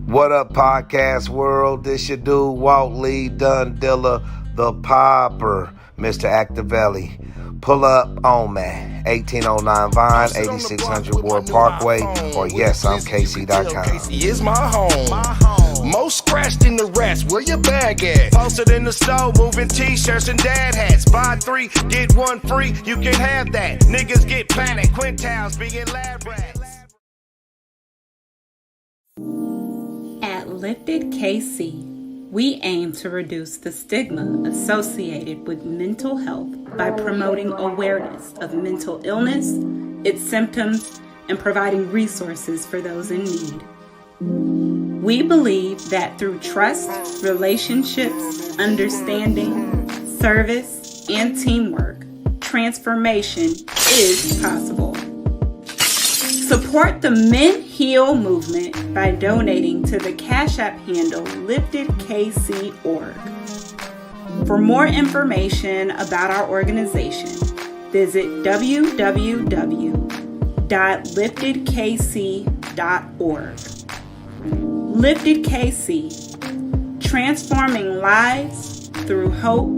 What up, podcast world? This your dude, Walt Lee Dundilla, the Popper, Mr. Activelli. Pull up on me, 1809 Vine, 8600 Ward Parkway, or yes, I'm KC.com. KC is my home. Most scratched in the rest, where your bag at? Posted in the store, moving t-shirts and dad hats. Buy 3, get 1 free, you can have that. Niggas get panicked, quintiles being lab rats. At Lifted KC, we aim to reduce the stigma associated with mental health by promoting awareness of mental illness, its symptoms, and providing resources for those in need. We believe that through trust, relationships, understanding, service, and teamwork, transformation is possible. Support the Men Heal movement by donating to the Cash App handle LiftedKC.org. For more information about our organization, visit www.liftedkc.org. Lifted KC, transforming lives through hope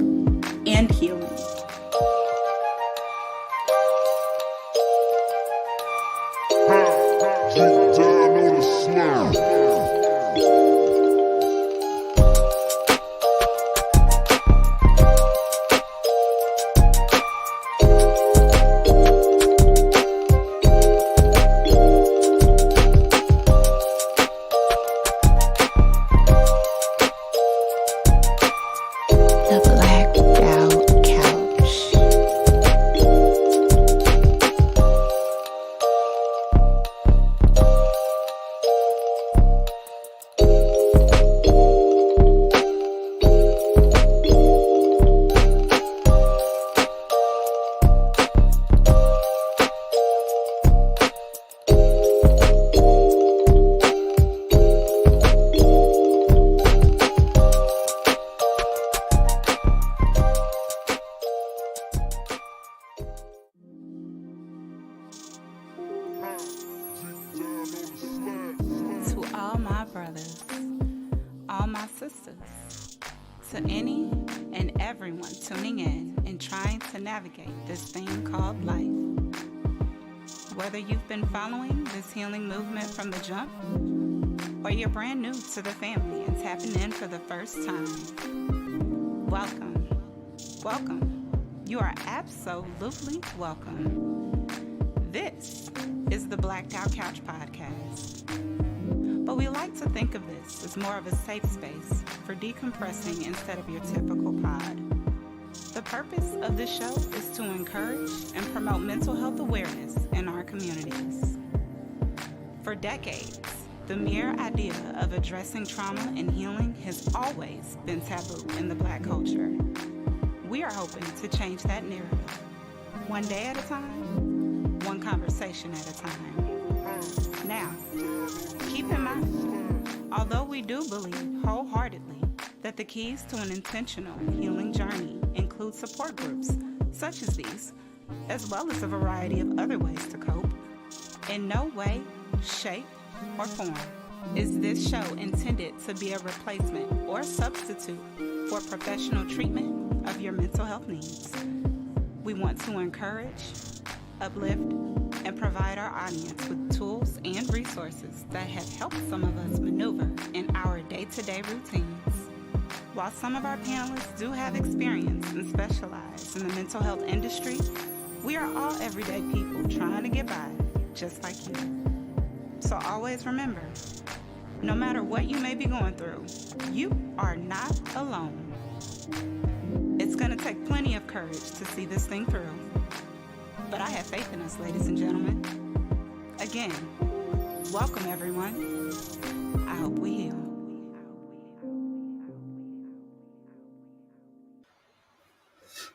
and healing. To all my brothers, all my sisters, to any and everyone tuning in and trying to navigate this thing called life. Whether you've been following this healing movement from the jump, or you're brand new to the family and tapping in for the first time, welcome. You are absolutely welcome. This is the Blacked Out Couch Podcast. But we like to think of this as more of a safe space for decompressing instead of your typical pod. The purpose of this show is to encourage and promote mental health awareness in our communities. For decades, the mere idea of addressing trauma and healing has always been taboo in the Black culture. We are hoping to change that narrative, one day at a time, one conversation at a time. Now, keep in mind, although we do believe wholeheartedly that the keys to an intentional healing journey include support groups such as these, as well as a variety of other ways to cope, in no way, shape, or form is this show intended to be a replacement or substitute for professional treatment of your mental health needs. We want to encourage, uplift, and provide our audience with tools and resources that have helped some of us maneuver in our day-to-day routines. While some of our panelists do have experience and specialize in the mental health industry, we are all everyday people trying to get by, just like you. So always remember, no matter what you may be going through, you are not alone. It's going to take plenty of courage to see this thing through. But I have faith in us, ladies and gentlemen. Again, welcome everyone. I hope we heal.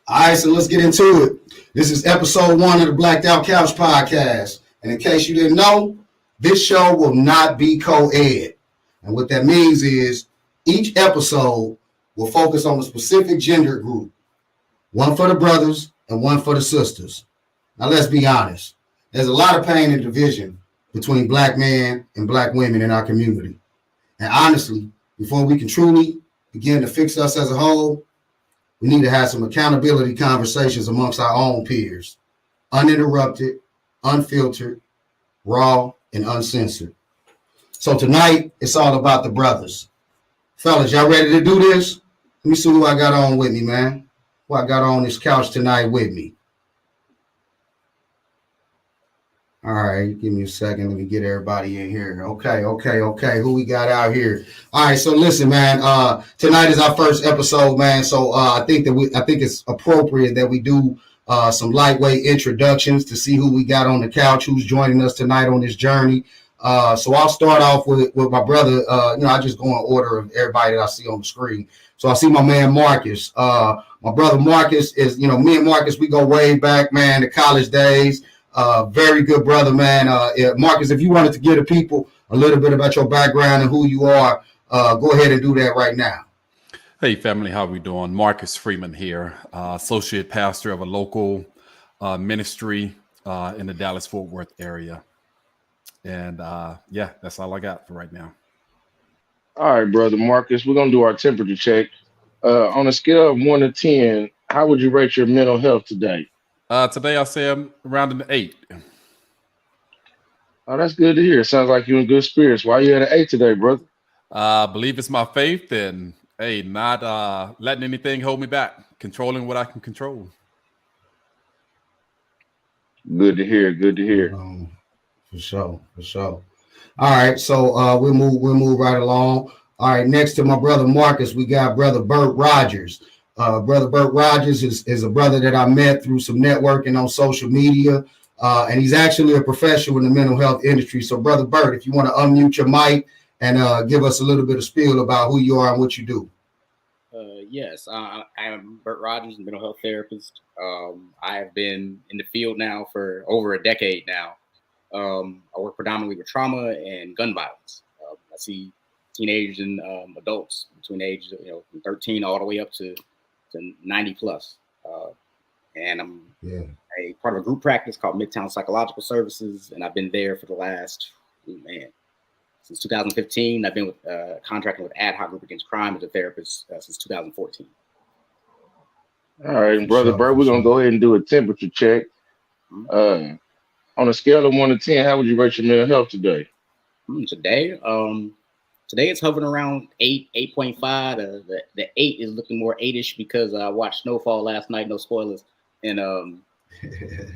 All right, so let's get into it. This is episode 1 of the Blacked Out Couch Podcast. And in case you didn't know, this show will not be co-ed. And what that means is each episode will focus on a specific gender group. One for the brothers and one for the sisters. Now, let's be honest. There's a lot of pain and division between black men and black women in our community. And honestly, before we can truly begin to fix us as a whole, we need to have some accountability conversations amongst our own peers, uninterrupted, unfiltered, raw, and uncensored. So tonight, it's all about the brothers. Fellas, y'all ready to do this? Let me see who I got on with me, man. Who I got on this couch tonight with me. All right, give me a second. Let me get everybody in here. Okay. Who we got out here? All right, so listen, man. Tonight is our first episode, man. So I think it's appropriate that we do some lightweight introductions to see who we got on the couch, who's joining us tonight on this journey. So I'll start off with my brother. I just go in order of everybody that I see on the screen. So I see my man Marcus. My brother Marcus is, me and Marcus, we go way back, man, to college days. Very good brother, man. Marcus, if you wanted to give the people a little bit about your background and who you are, go ahead and do that right now. Hey, family, how we doing? Marcus Freeman here, associate pastor of a local ministry in the Dallas-Fort Worth area. And that's all I got for right now. All right, brother Marcus, we're going to do our temperature check. On a scale of 1 to 10, how would you rate your mental health today? Today, I'll say I'm around an 8. Oh, that's good to hear. Sounds like you're in good spirits. Why you at an 8 today, brother? I believe it's my faith and, hey, not letting anything hold me back, controlling what I can control. Good to hear. Good to hear. For sure. All right, so we'll move right along. All right, next to my brother Marcus, we got brother Bert Rogers. Brother Bert Rogers is a brother that I met through some networking on social media, and he's actually a professional in the mental health industry. So, brother Bert, if you want to unmute your mic and give us a little bit of spiel about who you are and what you do. Yes, I am Bert Rogers, a mental health therapist. I have been in the field now for over a decade now. I work predominantly with trauma and gun violence. I see teenagers and adults between the ages of from 13 all the way up to 90 plus. And I'm a part of a group practice called Midtown Psychological Services, and I've been there for the last since 2015. I've been with contracting with Ad Hoc Group Against Crime as a therapist since 2014. All right, brother Bert, we're gonna go ahead and do a temperature check. On a scale of 1 to 10, how would you rate your mental health today? Today it's hovering around 8, 8.5. The 8 is looking more 8-ish because I watched Snowfall last night. No spoilers, and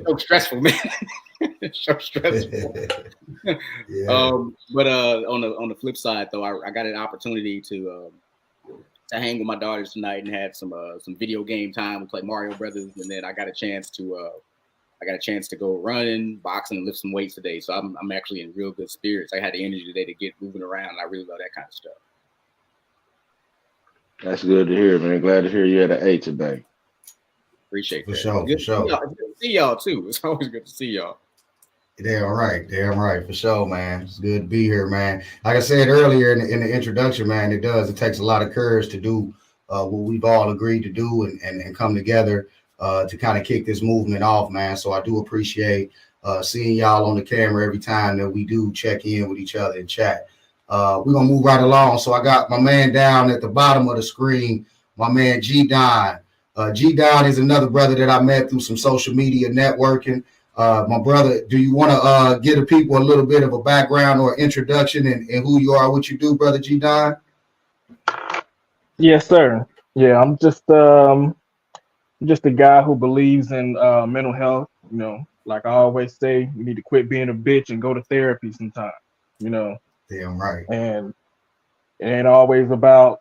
so stressful, man. So stressful. But on the flip side, though, I got an opportunity to hang with my daughters tonight and have some video game time. We played Mario Brothers, and then I got a chance to go running, boxing, and lift some weights today. So I'm actually in real good spirits. I had the energy today to get moving around. I really love that kind of stuff. That's good to hear, man. Glad to hear you at an 8 today. Appreciate that. For sure. Good to see y'all too. It's always good to see y'all. Damn right. For sure, man. It's good to be here, man. Like I said earlier in the introduction, man, it takes a lot of courage to do what we've all agreed to do and come together to kind of kick this movement off, man. So I do appreciate seeing y'all on the camera every time that we do check in with each other and chat. We're going to move right along. So I got my man down at the bottom of the screen, my man G Don. G Don is another brother that I met through some social media networking. My brother, do you want to give the people a little bit of a background or introduction and who you are, what you do, brother G Don? Yes, sir. Yeah, I'm just a guy who believes in mental health. Like I always say, you need to quit being a bitch and go to therapy sometime. Damn right. And it ain't always about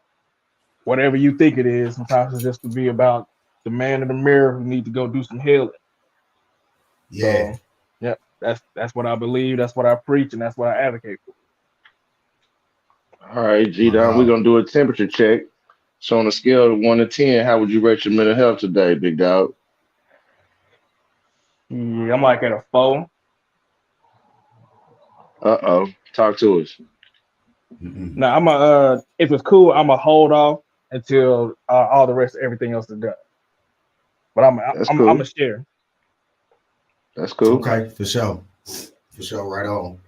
whatever you think it is. Sometimes it's just to be about the man in the mirror who need to go do some healing. Yeah. So, yeah, that's what I believe. That's what I preach, and that's what I advocate for. All right, G Don, we're gonna do a temperature check. So on a scale of 1 to 10, how would you rate your mental health today, big dog? Yeah, I'm like at a 4. Talk to us. Now I'm if it's cool, I'm a hold off until all the rest of everything else is done. But I'm a share. That's cool. Okay, for sure, right on.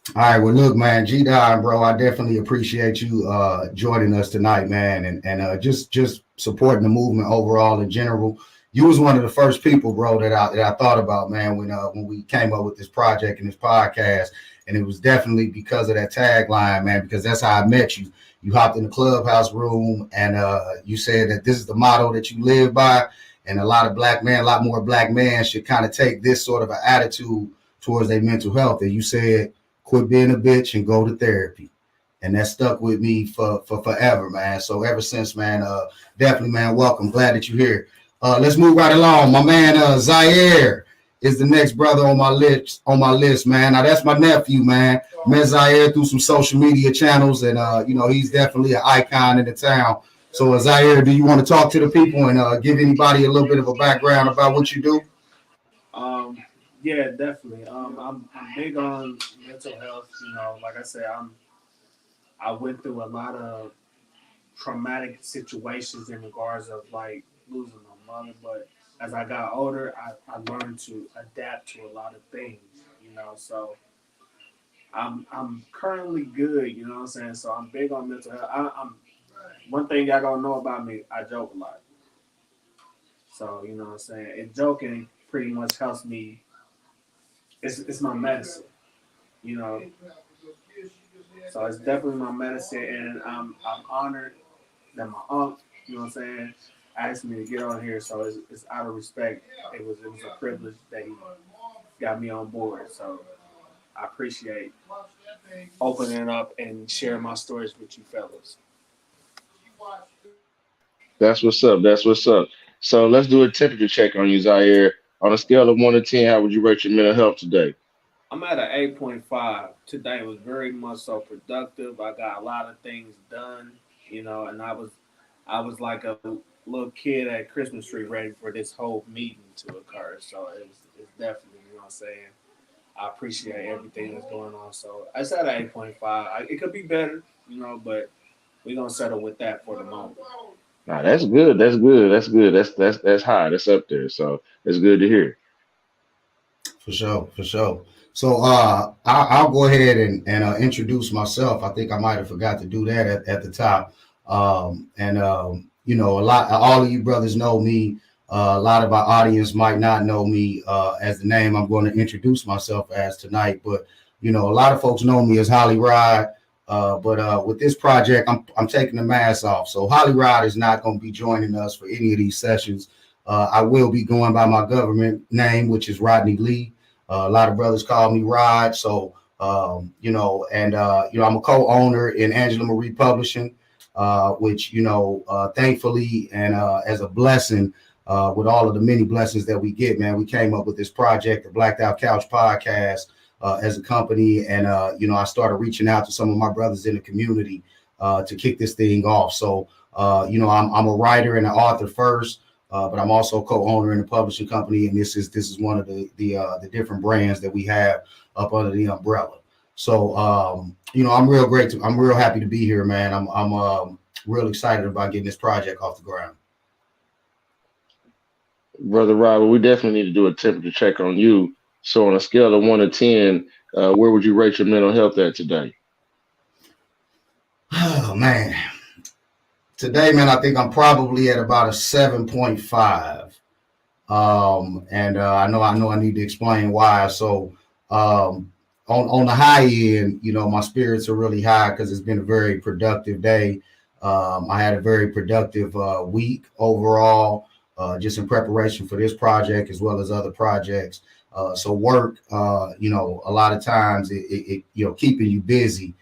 All right, well, look, man, G-Don, bro, I definitely appreciate you joining us tonight, man, and just supporting the movement overall in general. You was one of the first people, bro, that I thought about, man, when we came up with this project and this podcast, and it was definitely because of that tagline, man, because that's how I met you. You hopped in the clubhouse room, and you said that this is the motto that you live by, and a lot more black men should kind of take this sort of an attitude towards their mental health. And you said, quit being a bitch and go to therapy. And that stuck with me for forever, man. So ever since, man, definitely, man, welcome. Glad that you're here. Let's move right along. My man, Zaire is the next brother on my list, man. Now that's my nephew, man. Met Zaire through some social media channels, and he's definitely an icon in the town. So Zaire, do you want to talk to the people and give anybody a little bit of a background about what you do? Yeah, definitely. I'm big on mental health. Like I said, I went through a lot of traumatic situations in regards of like losing my mother. But as I got older, I learned to adapt to a lot of things. So I'm currently good. You know what I'm saying? So I'm big on mental health. I'm one thing y'all don't know about me. I joke a lot. So you know what I'm saying. And joking pretty much helps me. It's my medicine, So it's definitely my medicine, and I'm honored that my aunt, you know what I'm saying, asked me to get on here. So it's out of respect. It was a privilege that he got me on board. So I appreciate opening up and sharing my stories with you fellas. That's what's up. That's what's up. So let's do a temperature check on you, Zaire. On a scale of 1 to 10, how would you rate your mental health today? I'm at an 8.5. Today was very much so productive. I got a lot of things done, and I was like a little kid at Christmas tree ready for this whole meeting to occur. So it's definitely, you know what I'm saying. I appreciate everything that's going on. So I said 8.5. It could be better, but we're gonna settle with that for the moment. Nah, that's good. That's good. That's good. That's high. That's up there. So it's good to hear. For sure, for sure. So I'll go ahead and introduce myself. I think I might have forgot to do that at the top. All of you brothers know me. A lot of our audience might not know me as the name I'm going to introduce myself as tonight. But a lot of folks know me as Holly Rod. But with this project, I'm taking the mask off. So Holly Rod is not going to be joining us for any of these sessions. I will be going by my government name, which is Rodney Lee. A lot of brothers call me Rod. So, I'm a co-owner in Angela Marie Publishing, which, thankfully and as a blessing, with all of the many blessings that we get, man, we came up with this project, the Blacked Out Couch podcast, as a company. And, I started reaching out to some of my brothers in the community to kick this thing off. So, I'm a writer and an author first. But I'm also co-owner in the publishing company, and this is one of the different brands that we have up under the umbrella. So I'm real happy to be here, man. I'm real excited about getting this project off the ground. Brother Robert, we definitely need to do a temperature check on you. So on a scale of 1 to 10, where would you rate your mental health at today? Oh man. Today, man, I think I'm probably at about a 7.5. I know I need to explain why. So on the high end, my spirits are really high because it's been a very productive day. I had a very productive week overall, just in preparation for this project as well as other projects. So work, a lot of times it keeping you busy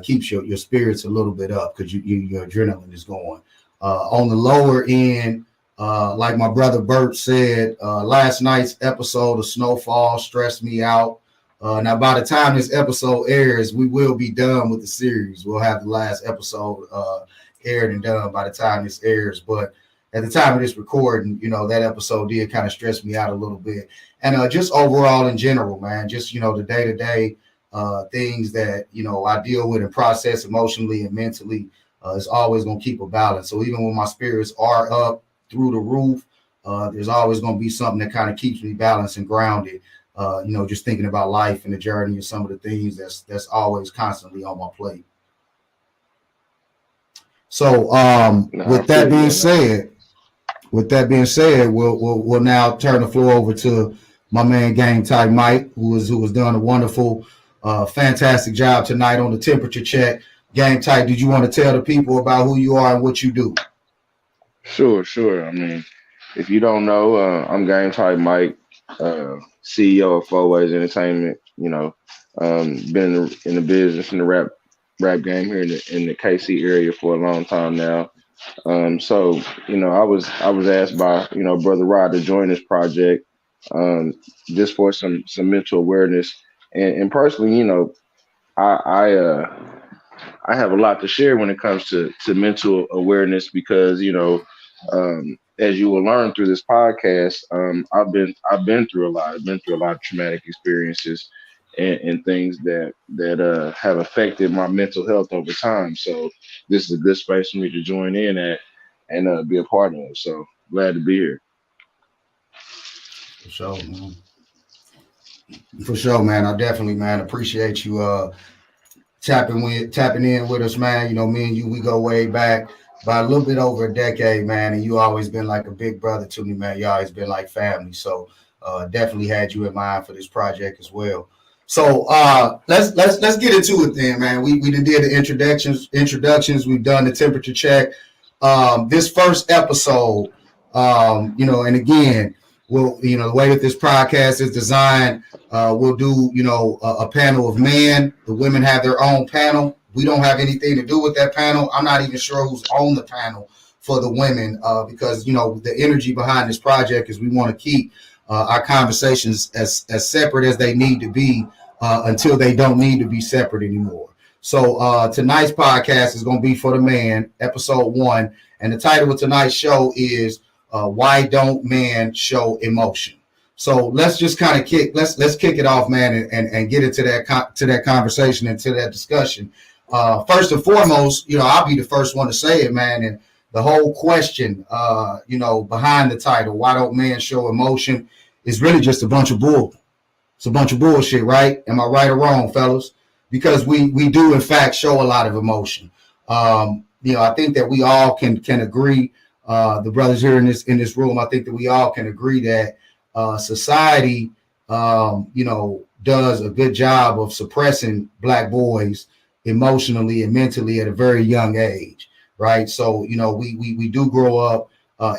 keeps your spirits a little bit up because your adrenaline is going. On the lower end, like my brother Bert said, last night's episode of Snowfall stressed me out. Now, by the time this episode airs, we will be done with the series. We'll have the last episode aired and done by the time this airs. But at the time of this recording, that episode did kind of stress me out a little bit. And just overall in general, man, just, the day-to-day things that, I deal with and process emotionally and mentally is always going to keep a balance. So even when my spirits are up through the roof, there's always going to be something that kind of keeps me balanced and grounded just thinking about life and the journey and some of the things that's always constantly on my plate. So with that being said, we'll now turn the floor over to my man Game Type Mike, who has done a wonderful, fantastic job tonight on the temperature check. Game Type, did you want to tell the people about who you are and what you do? Sure. I mean, if you don't know, I'm Game Type Mike, CEO of Four Ways Entertainment. Been in the business in the rap game here in the KC area for a long time now. So I was asked by Brother Rod to join this project, just for some mental awareness and personally, I have a lot to share when it comes to mental awareness because as you will learn through this podcast, I've been through a lot. I've been through a lot of traumatic experiences and things that have affected my mental health over time. So this is a good space for me to join in at and be a part of. So glad to be here. For sure, man. For sure, man. I definitely, man, appreciate you tapping in with us, man. Me and you, we go way back by a little bit over a decade, man. And you always been like a big brother to me, man. You always been like family. So definitely had you in mind for this project as well. So let's get into it then, man. We did the introductions. We've done the temperature check. This first episode, and again, the way that this podcast is designed, we'll do, a panel of men. The women have their own panel. We don't have anything to do with that panel. I'm not even sure who's on the panel for the women, because, the energy behind this project is we want to keep our conversations as separate as they need to be until they don't need to be separate anymore. So tonight's podcast is going to be for the man, episode 1. And the title of tonight's show is Why Don't Men Show Emotion? So let's just kind of kick it off, man, and get into that conversation and to that discussion. First and foremost, I'll be the first one to say it, man. And the whole question, behind the title, Why Don't Men Show Emotion, is really just a bunch of bull. It's a bunch of bullshit, right? Am I right or wrong, fellas? Because we do, in fact, show a lot of emotion. I think that we all can agree, the brothers here in this room, I think that we all can agree that society, does a good job of suppressing Black boys emotionally and mentally at a very young age, right? So, we do grow up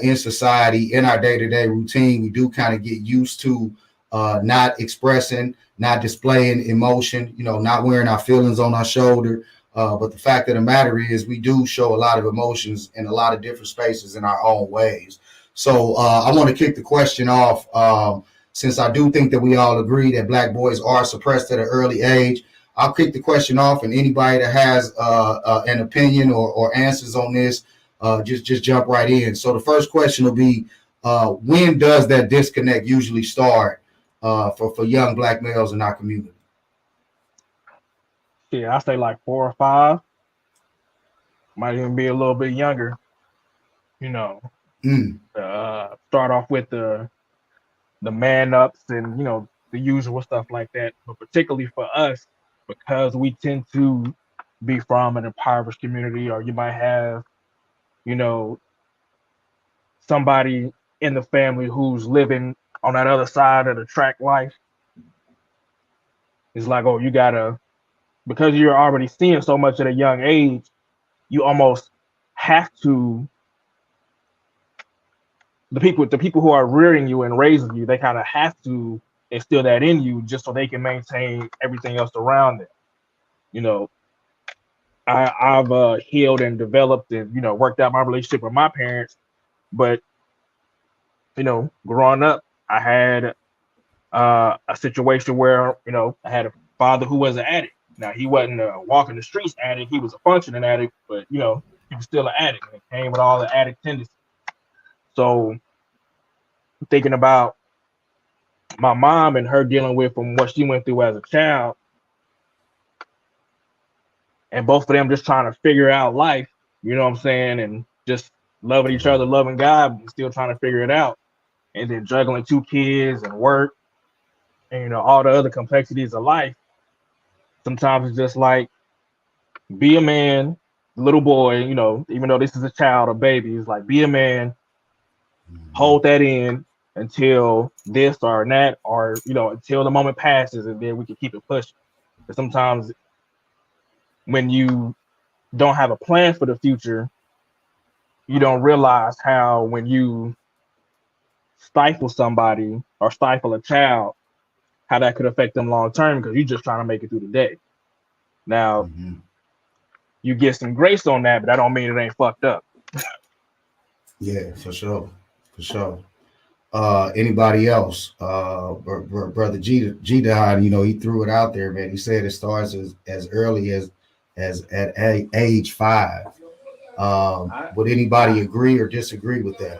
in society, in our day-to-day routine. We do kind of get used to not expressing, not displaying emotion, not wearing our feelings on our shoulder. But the fact of the matter is we do show a lot of emotions in a lot of different spaces in our own ways. So I want to kick the question off, since I do think that we all agree that Black boys are suppressed at an early age. I'll kick the question off, and anybody that has an opinion or answers on this, just jump right in. So the first question will be, when does that disconnect usually start for young Black males in our community? Yeah, I say like 4 or 5. Might even be a little bit younger. Start off with the man ups and the usual stuff like that. But particularly for us, because we tend to be from an impoverished community, or you might have, somebody in the family who's living on that other side of the track life. It's like, oh, you gotta, because you're already seeing so much at a young age, you almost have to, the people who are rearing you and raising you, they kind of have to instill that in you just so they can maintain everything else around them. I've healed and developed and worked out my relationship with my parents, but growing up, I had a situation where I had a father who was an addict. Now, he wasn't a walking the streets addict, he was a functioning addict, but he was still an addict, and it came with all the addict tendencies. So thinking about my mom and her dealing with from what she went through as a child, and both of them just trying to figure out life, and just loving each other, loving God, but still trying to figure it out. And then juggling 2 kids and work. and all the other complexities of life. Sometimes it's just like be a man, little boy. Even though this is a child, a baby, it's like be a man, hold that in until this or that, or until the moment passes, and then we can keep it pushing. But sometimes when you don't have a plan for the future, you don't realize how when you stifle somebody or stifle a child, how that could affect them long term because you're just trying to make it through the day. Now, you get some grace on that, but that don't mean it ain't fucked up. Yeah, for sure. For sure. Anybody else? Brother G Don, he threw it out there, man. He said it starts as early as at age 5. Would anybody agree or disagree with that?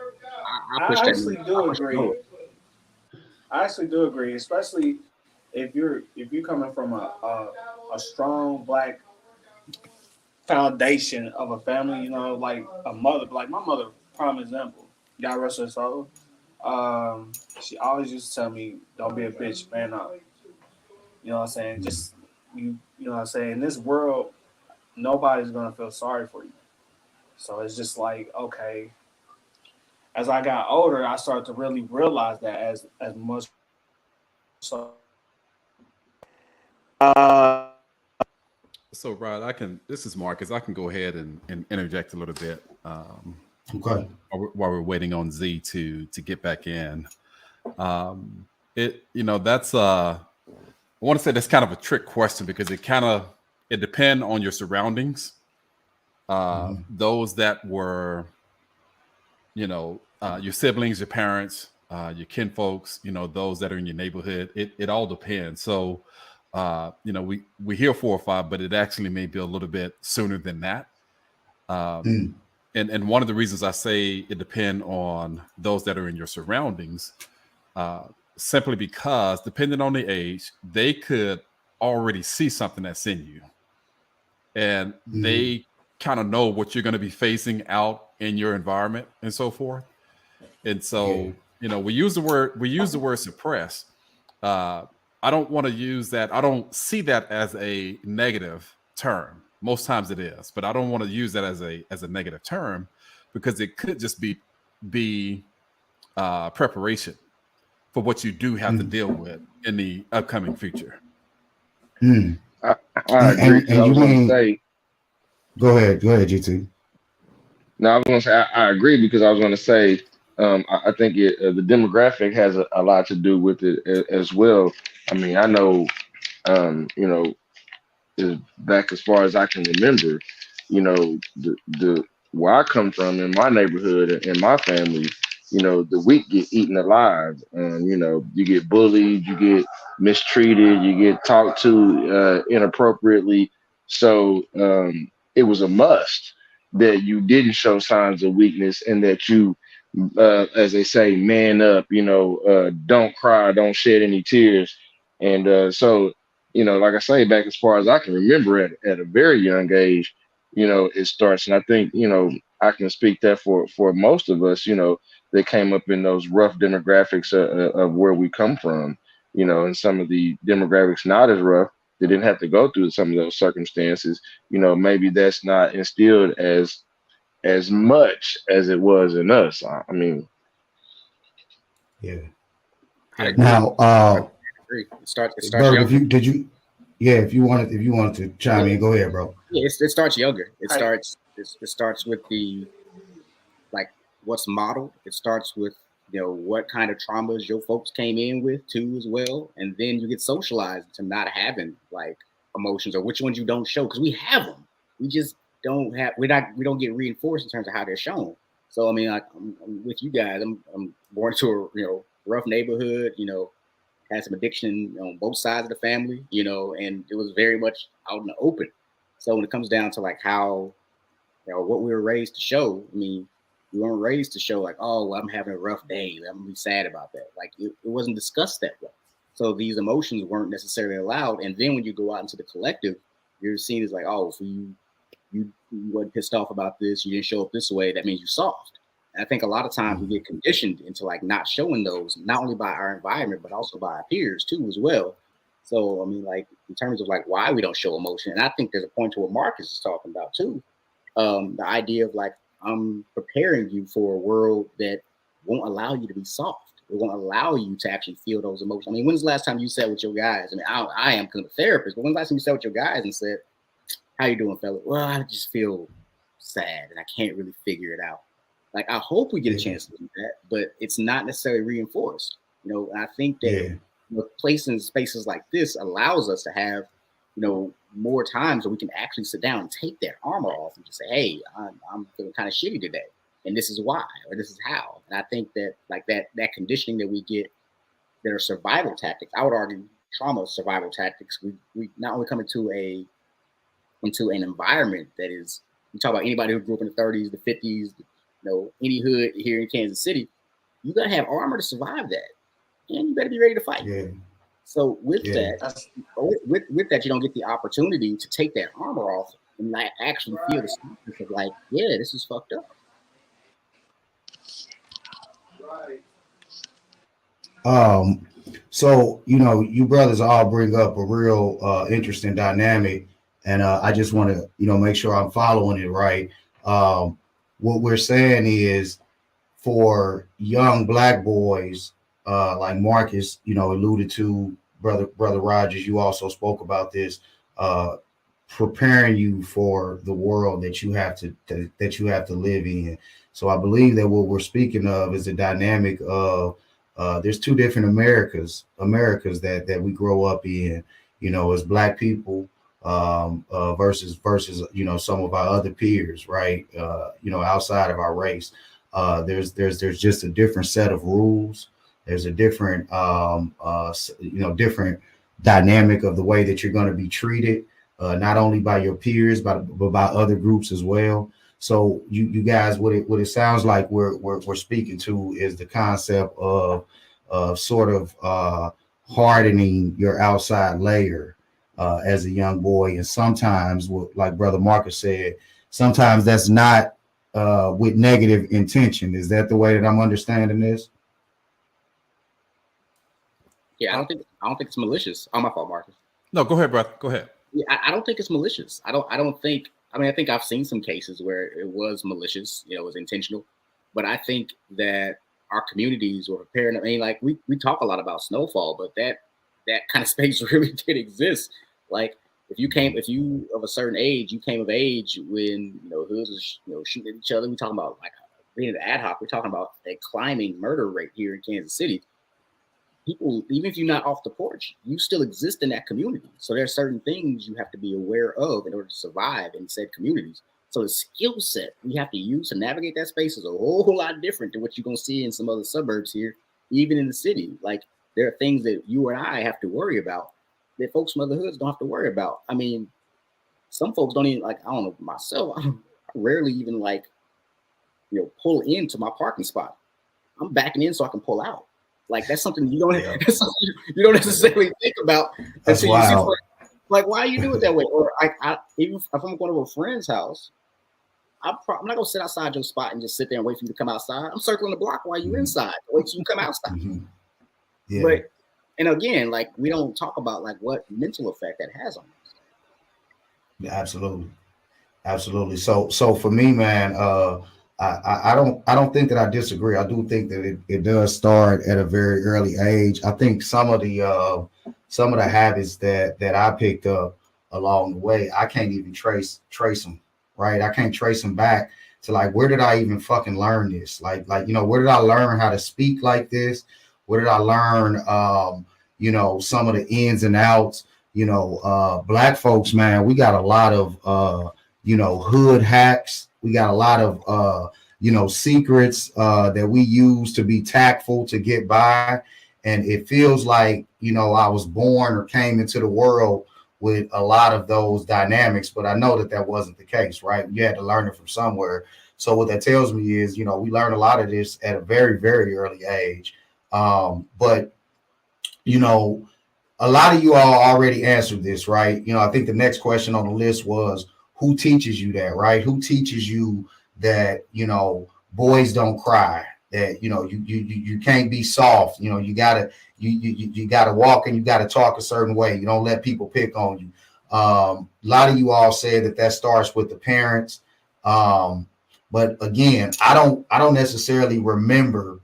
I actually do agree. I actually do agree, especially if you're coming from a strong Black foundation of a family, like a mother, like my mother, prime example. God rest her soul. She always used to tell me, "Don't be a bitch, man up." You know what I'm saying? Just you know what I'm saying. In this world, nobody's gonna feel sorry for you. So it's just like, okay. As I got older, I started to really realize that as much. So, So, Rod, this is Marcus. I can go ahead and interject a little bit. Okay. While we're waiting on Z to get back in. That's I want to say that's kind of a trick question because it depends on your surroundings. Those that were, your siblings, your parents, your kin folks, those that are in your neighborhood, it all depends. So, we hear 4 or 5, but it actually may be a little bit sooner than that. And one of the reasons I say it depends on those that are in your surroundings, simply because depending on the age, they could already see something that's in you. And they kind of know what you're going to be facing out in your environment and so forth. And so, we use the word suppress. I don't want to use that. I don't see that as a negative term. Most times it is, but I don't want to use that as a negative term because it could just be preparation for what you do have to deal with in the upcoming future. I agree. And I was going to say. Go ahead, GT. No, I was going to say I agree because I was going to say I think the demographic has a lot to do with it as well. I mean, I know, back as far as I can remember, the where I come from in my neighborhood and in my family, the weak get eaten alive, and you get bullied, you get mistreated, you get talked to inappropriately. So it was a must that you didn't show signs of weakness and that you, as they say, man up. Don't cry, don't shed any tears, and so. Like I say, back as far as I can remember at a very young age, it starts. And I think, I can speak that for most of us, that came up in those rough demographics of where we come from, and some of the demographics not as rough, they didn't have to go through some of those circumstances. Maybe that's not instilled as much as it was in us. I mean, yeah. Now, It starts Bert, younger. if you wanted to chime in, go ahead, bro. Yeah, it starts younger. It starts with the what's modeled. It starts with what kind of traumas your folks came in with too as well, and then you get socialized to not having emotions or which ones you don't show because we have them. We just don't have. We don't get reinforced in terms of how they're shown. So I mean, I'm with you guys. I'm born to a rough neighborhood. Had some addiction on both sides of the family, and it was very much out in the open. So when it comes down to how, what we were raised to show, I mean, we weren't raised to show oh, well, I'm having a rough day. I'm gonna be sad about that. It wasn't discussed that way. So these emotions weren't necessarily allowed. And then when you go out into the collective, you're seen as oh, if you wasn't pissed off about this, you didn't show up this way, that means you're soft. And I think a lot of times we get conditioned into like not showing those, not only by our environment, but also by our peers too, as well. So, I mean, like in terms of like why we don't show emotion, and I think there's a point to what Marcus is talking about too. The idea of like, I'm preparing you for a world that won't allow you to be soft. It won't allow you to actually feel those emotions. I mean, when's the last time you sat with your guys? I mean, I am because I'm a therapist, but when's the last time you sat with your guys and said, "How you doing, fella?" "Well, I just feel sad and I can't really figure it out." Like, I hope we get a chance to do that, but it's not necessarily reinforced. You know, and I think that placing spaces like this allows us to have, you know, more times where we can actually sit down and take that armor off and just say, "Hey, I'm feeling kind of shitty today, and this is why, or this is how." And I think that like that conditioning that we get, that are survival tactics. I would argue trauma survival tactics. We not only come into an environment that is. You talk about anybody who grew up in the 30s, the 50s, you know, any hood here in Kansas City. You gotta have armor to survive that, and you better be ready to fight. Yeah. So with that, you don't get the opportunity to take that armor off and not actually feel the softness of like, yeah, this is fucked up. So, you know, you brothers all bring up a real interesting dynamic, and I just want to, you know, make sure I'm following it right. What we're saying is, for young Black boys, like Marcus, you know, alluded to, brother Rogers, you also spoke about this, preparing you for the world that you have to live in. So I believe that what we're speaking of is the dynamic of there's two different Americas that we grow up in, you know, as Black people, versus you know, some of our other peers, right? You know, outside of our race, there's just a different set of rules. There's a different you know, different dynamic of the way that you're going to be treated, not only by your peers but by other groups as well. So you guys, what it sounds like we're speaking to is the concept of sort of hardening your outside layer as a young boy, and sometimes, like Brother Marcus said, sometimes that's not with negative intention. Is that the way that I'm understanding this? Yeah, I don't think it's malicious. Oh, my fault, Marcus. No, go ahead, brother. Go ahead. Yeah, I don't think it's malicious. I don't think. I mean, I think I've seen some cases where it was malicious. You know, it was intentional. But I think that our communities were preparing. I mean, like we talk a lot about snowfall, but that kind of space really did exist. Like if you of a certain age, you came of age when, you know, hoods was, you know, shooting at each other. We talking about like being an ad hoc. We're talking about a climbing murder rate here in Kansas City. People, even if you're not off the porch, you still exist in that community. So there are certain things you have to be aware of in order to survive in said communities. So the skill set we have to use to navigate that space is a whole lot different than what you're going to see in some other suburbs here, even in the city. Like there are things that you and I have to worry about that folks from other hoods don't have to worry about. I mean, some folks don't even, like, I don't know, myself, I rarely even like, you know, pull into my parking spot. I'm backing in so I can pull out. Like that's something you don't you don't necessarily think about until you see, like, why are you doing it that way? Or I even if I'm going to a friend's house, I'm not gonna sit outside your spot and just sit there and wait for you to come outside. I'm circling the block while you're inside. Wait till you come outside. Mm-hmm. Yeah. But and again, like we don't talk about like what mental effect that has on us. Yeah, absolutely. So for me, man, I don't think that I disagree. I do think that it does start at a very early age. I think some of the habits that I picked up along the way, I can't even trace them, right? I can't trace them back to like, where did I even fucking learn this? Like, you know, where did I learn how to speak like this? Where did I learn, you know, some of the ins and outs? You know, Black folks, man, we got a lot of, you know, hood hacks. We got a lot of, you know, secrets that we use to be tactful to get by. And it feels like, you know, I was born or came into the world with a lot of those dynamics, but I know that wasn't the case, right? You had to learn it from somewhere. So what that tells me is, you know, we learn a lot of this at a very, very early age. But, you know, a lot of you all already answered this, right? You know, I think the next question on the list was, who teaches you that, right? Who teaches you that, you know, boys don't cry, that you can't be soft, you gotta you gotta walk and you gotta talk a certain way. You don't let people pick on you. A lot of you all said that starts with the parents. But again, I don't necessarily remember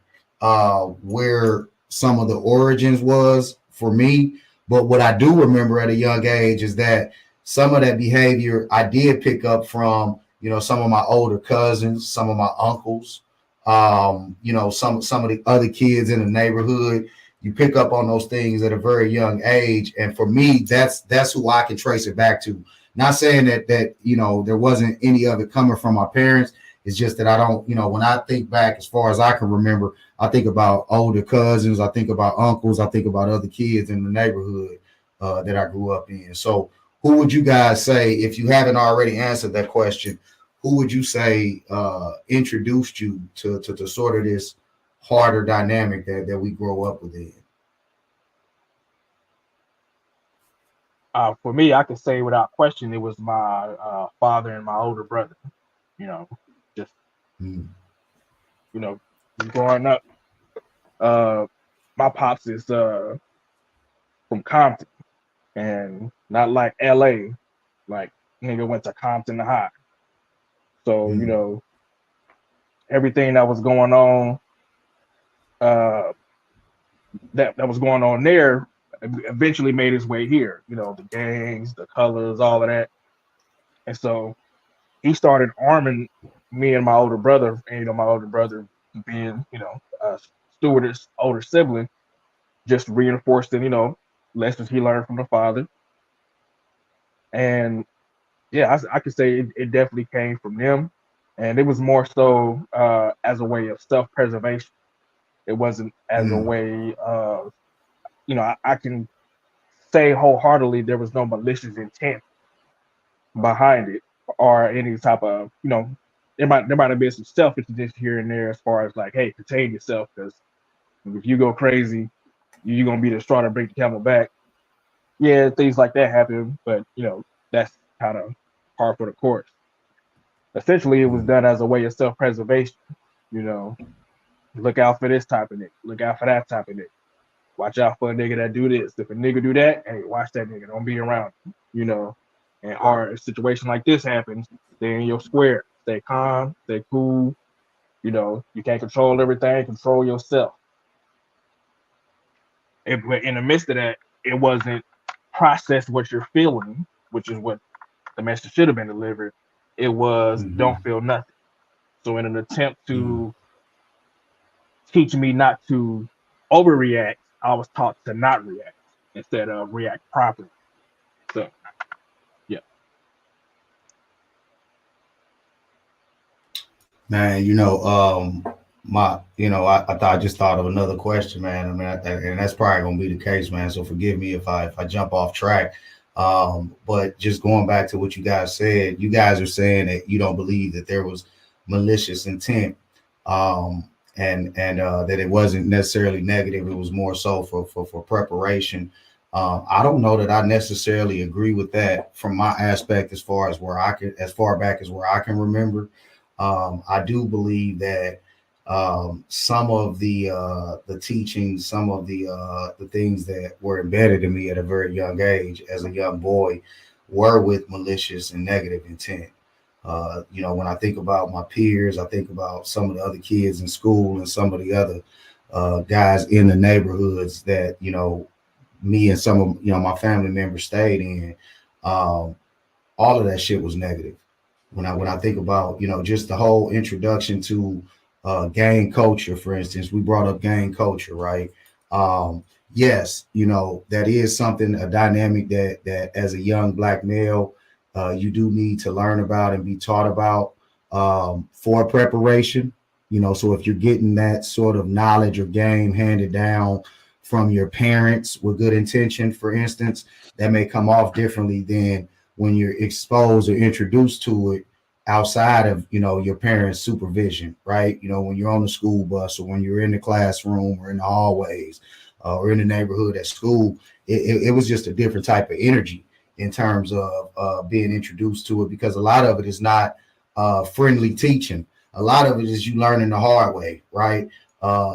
where some of the origins was for me. But what I do remember at a young age is that some of that behavior I did pick up from, some of my older cousins, some of my uncles, some of the other kids in the neighborhood. You pick up on those things at a very young age. And for me, that's who I can trace it back to. Not saying that there wasn't any of it coming from my parents. It's just that I don't, when I think back, as far as I can remember, I think about older cousins, I think about uncles, I think about other kids in the neighborhood that I grew up in. So who would you guys say, if you haven't already answered that question, who would you say introduced you to sort of this harder dynamic that we grow up within? For me, I could say without question, it was my father and my older brother. Just growing up, my pops is from Compton, and not like LA, like nigga went to Compton High. So everything that was going on, that was going on there, eventually made its way here. The gangs, the colors, all of that, and so he started arming me and my older brother, and my older brother being stewardess older sibling, just reinforcing lessons he learned from the father. And yeah, I could say it definitely came from them, and it was more so as a way of self-preservation. It wasn't as a way of I can say wholeheartedly there was no malicious intent behind it, or any type of there might have been some selfishness here and there, as far as like, hey, contain yourself, because if you go crazy, you're gonna be the straw to break the camel back. Yeah, things like that happen, but that's kind of par for the course. Essentially, it was done as a way of self-preservation. Look out for this type of nigga, look out for that type of nigga, watch out for a nigga that do this. If a nigga do that, hey, watch that nigga, don't be around him, And or a situation like this happens, stay in your square, stay calm, stay cool. You can't control everything, control yourself. But in the midst of that, it wasn't process what you're feeling, which is what the message should have been delivered. It was don't feel nothing. So in an attempt to teach me not to overreact, I was taught to not react instead of react properly. So yeah. Man, I just thought of another question, man. I mean, and that's probably gonna be the case, man. So forgive me if I jump off track. But just going back to what you guys said, you guys are saying that you don't believe that there was malicious intent, and that it wasn't necessarily negative. It was more so for preparation. I don't know that I necessarily agree with that from my aspect, as far back as where I can remember. I do believe that some of the teachings, some of the things that were embedded in me at a very young age as a young boy were with malicious and negative intent. When I think about my peers, I think about some of the other kids in school and some of the other guys in the neighborhoods that me and some of my family members stayed in. All of that shit was negative. When I think about just the whole introduction to gang culture, for instance, we brought up gang culture, right? Yes, that is something, a dynamic that as a young Black male, you do need to learn about and be taught about for preparation. So if you're getting that sort of knowledge or game handed down from your parents with good intention, for instance, that may come off differently than when you're exposed or introduced to it outside of your parents' supervision, right? When you're on the school bus, or when you're in the classroom, or in the hallways, or in the neighborhood at school, it was just a different type of energy in terms of being introduced to it, because a lot of it is not friendly teaching. a lot of it is you learning the hard way, right?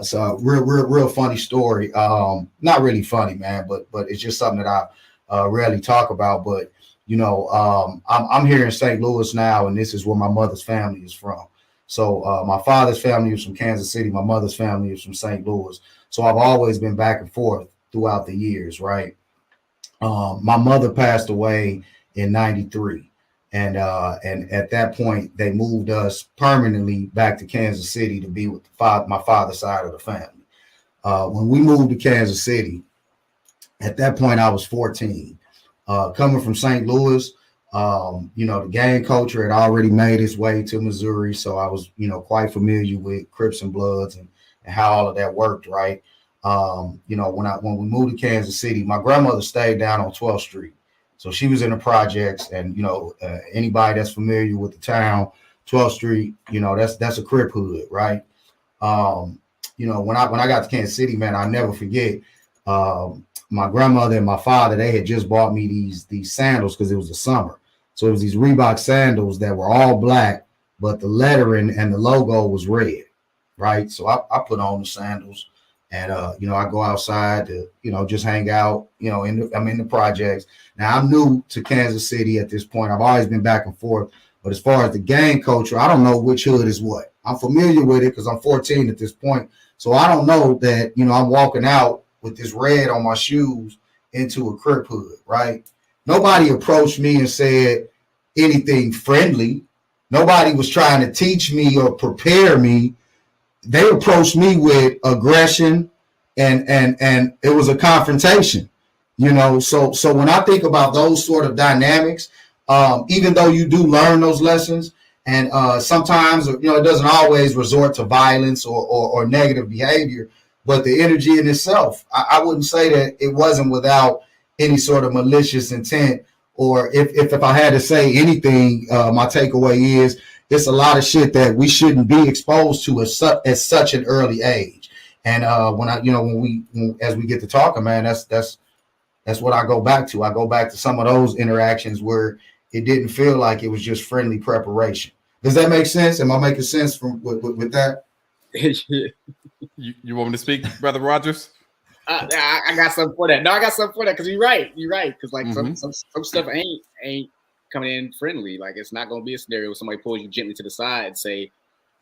So real funny story. Not really funny, man, but it's just something that I rarely talk about. But I'm here in St. Louis now, and this is where my mother's family is from. So my father's family is from Kansas City. My mother's family is from St. Louis. So I've always been back and forth throughout the years, right? My mother passed away in '93. And at that point, they moved us permanently back to Kansas City to be with my father's side of the family. When we moved to Kansas City, at that point, I was 14. Coming from St. Louis, the gang culture had already made its way to Missouri. So I was, quite familiar with Crips and Bloods and how all of that worked, right? When we moved to Kansas City, my grandmother stayed down on 12th Street. So she was in the projects, and anybody that's familiar with the town, 12th Street, that's a Crip hood, right? When I got to Kansas City, man, I never forget. My grandmother and my father, they had just bought me these sandals because it was the summer. So it was these Reebok sandals that were all black, but the lettering and the logo was red, right? So I put on the sandals, and I go outside to just hang out. I'm in the projects. Now I'm new to Kansas City at this point. I've always been back and forth, but as far as the gang culture, I don't know which hood is what. I'm familiar with it because I'm 14 at this point, so I don't know that I'm walking out with this red on my shoes into a Crip hood, right? Nobody approached me and said anything friendly. Nobody was trying to teach me or prepare me. They approached me with aggression, and it was a confrontation, So when I think about those sort of dynamics, even though you do learn those lessons, and sometimes it doesn't always resort to violence or negative behavior, but the energy in itself, I wouldn't say that it wasn't without any sort of malicious intent. Or if I had to say anything, my takeaway is it's a lot of shit that we shouldn't be exposed to at such an early age. And as we get to talking, man, that's what I go back to. I go back to some of those interactions where it didn't feel like it was just friendly preparation. Does that make sense? Am I making sense with that? You want me to speak, Brother Rogers? I got something for that. No, I got something for that because you're right. You're right because like some stuff ain't coming in friendly. Like it's not gonna be a scenario where somebody pulls you gently to the side and say,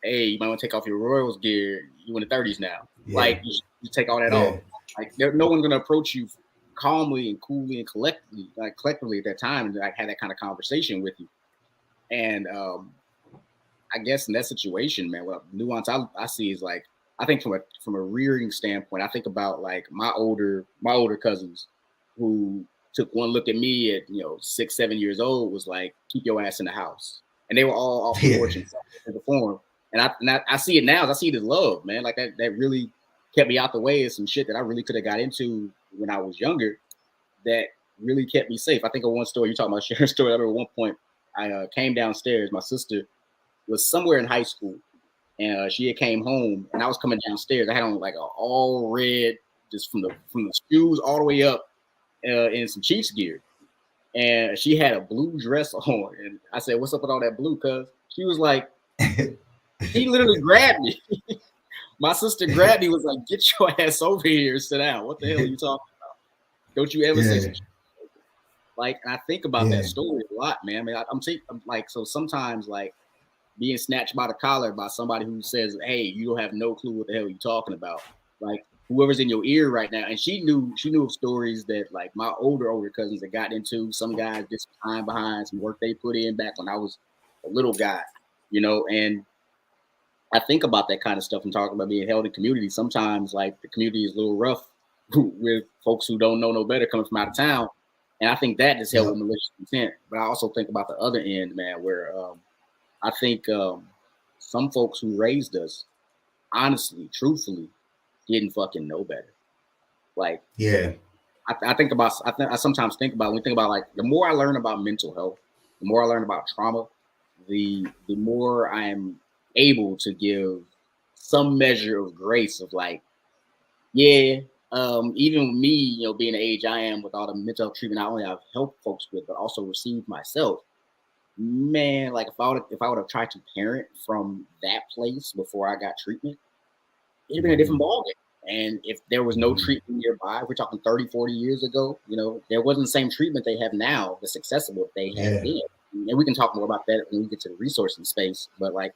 "Hey, you might want to take off your Royals gear. You in the 30s now." Yeah. Like you take all that off. Like no one's gonna approach you calmly and coolly and collectively at that time and like have that kind of conversation with you. And I guess in that situation, man, what nuance I see is like I think from a rearing standpoint, I think about like my older cousins who took one look at me at 6, 7 years old, was like, keep your ass in the house. And they were all off the porch and perform. And I see it now. I see it as love, man. Like that really kept me out the way of some shit that I really could have got into when I was younger that really kept me safe. I think of one story, you're talking about sharing a story. I remember at one point I came downstairs. My sister was somewhere in high school. And she had came home, and I was coming downstairs. I had on like an all red, just from the shoes all the way up, in some Chiefs gear. And she had a blue dress on, and I said, "What's up with all that blue?" Cuz she was like, she literally grabbed me. My sister grabbed me, was like, "Get your ass over here and sit down. What the hell are you talking about? Don't you ever say something?" Like, I think about that story a lot, man. I mean, I'm like, so sometimes like, being snatched by the collar by somebody who says, "Hey, you don't have no clue what the hell you're talking about." Like whoever's in your ear right now. And she knew of stories that like my older cousins had got into. Some guys just time behind some work they put in back when I was a little guy, and I think about that kind of stuff and talking about being held in community. Sometimes like the community is a little rough with folks who don't know no better coming from out of town. And I think that is held with malicious intent. But I also think about the other end, man, where I think some folks who raised us, honestly, truthfully, didn't fucking know better. Like, I sometimes think about when we think about like the more I learn about mental health, the more I learn about trauma, the more I am able to give some measure of grace of like, even with me, being the age I am with all the mental health treatment, not only I've helped folks with, but also received myself. Man, like if I would have tried to parent from that place before I got treatment, it'd been a different ballgame. And if there was no treatment nearby, we're talking 30, 40 years ago, there wasn't the same treatment they have now that's accessible if they had then. And we can talk more about that when we get to the resourcing space. But like,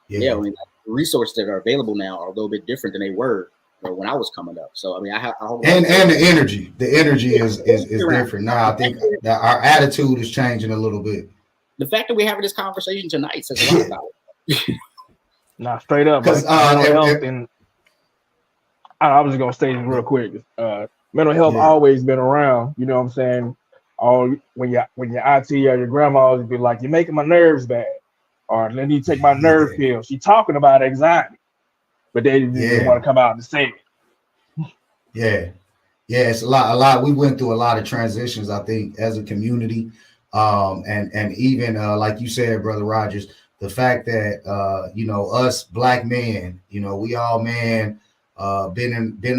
the resources that are available now are a little bit different than they were when I was coming up. So I mean, I hope and the energy is different now. I think that our attitude is changing a little bit. The fact that we're having this conversation tonight says a lot about it. Nah, straight up. Because mental health and I was just gonna say this real quick. Mental health always been around. You know what I'm saying? When your auntie or your grandma would be like, "You're making my nerves bad," or "Let me take my nerve pill." She talking about anxiety, but they didn't want to come out and say it. Yeah, it's a lot. We went through a lot of transitions, I think, as a community, and even like you said, Brother Rogers, the fact that us Black men, we all been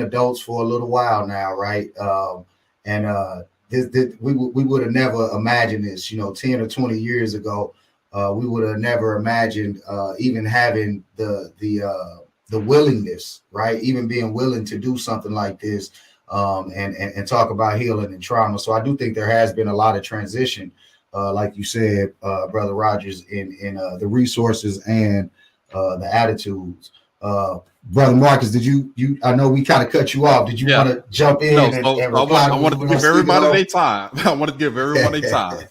adults for a little while now, right? We would have never imagined this, 10 or 20 years ago. We would have never imagined even having the willingness, right? Even being willing to do something like this and talk about healing and trauma. So I do think there has been a lot of transition, like you said, Brother Rogers, in the resources and the attitudes. Brother Marcus, did you I know we kind of cut you off. Did you want to jump in and reply? I wanted to give everybody their time. I wanted to give everyone their time.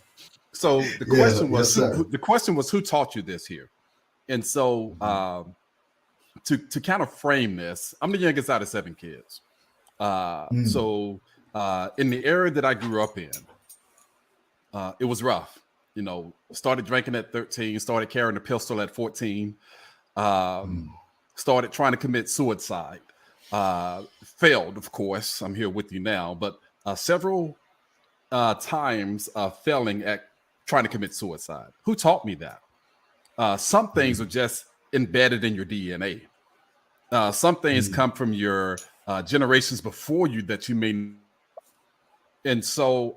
So the question was who taught you this here? And so to kind of frame this, I'm the youngest out of 7 kids. So in the area that I grew up in, it was rough. Started drinking at 13, started carrying a pistol at 14. Started trying to commit suicide. Failed, of course. I'm here with you now, but several times failing at trying to commit suicide. Who taught me that? Some things are just embedded in your DNA. Some things come from your generations before you that you may. And so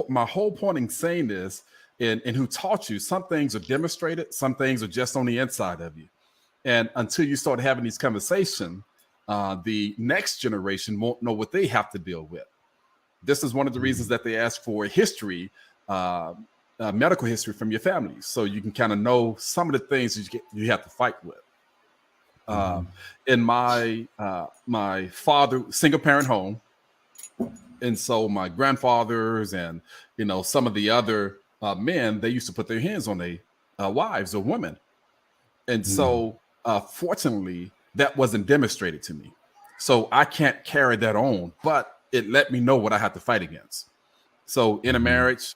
my whole point in saying this, and who taught you, some things are demonstrated, some things are just on the inside of you. And until you start having these conversations, the next generation won't know what they have to deal with. This is one of the reasons that they ask for history, medical history from your families, so you can kind of know some of the things you have to fight with. In my father, single parent home, and so my grandfathers and some of the other men, they used to put their hands on their wives or women, and so. Fortunately, that wasn't demonstrated to me. So I can't carry that on, but it let me know what I had to fight against. So in a marriage,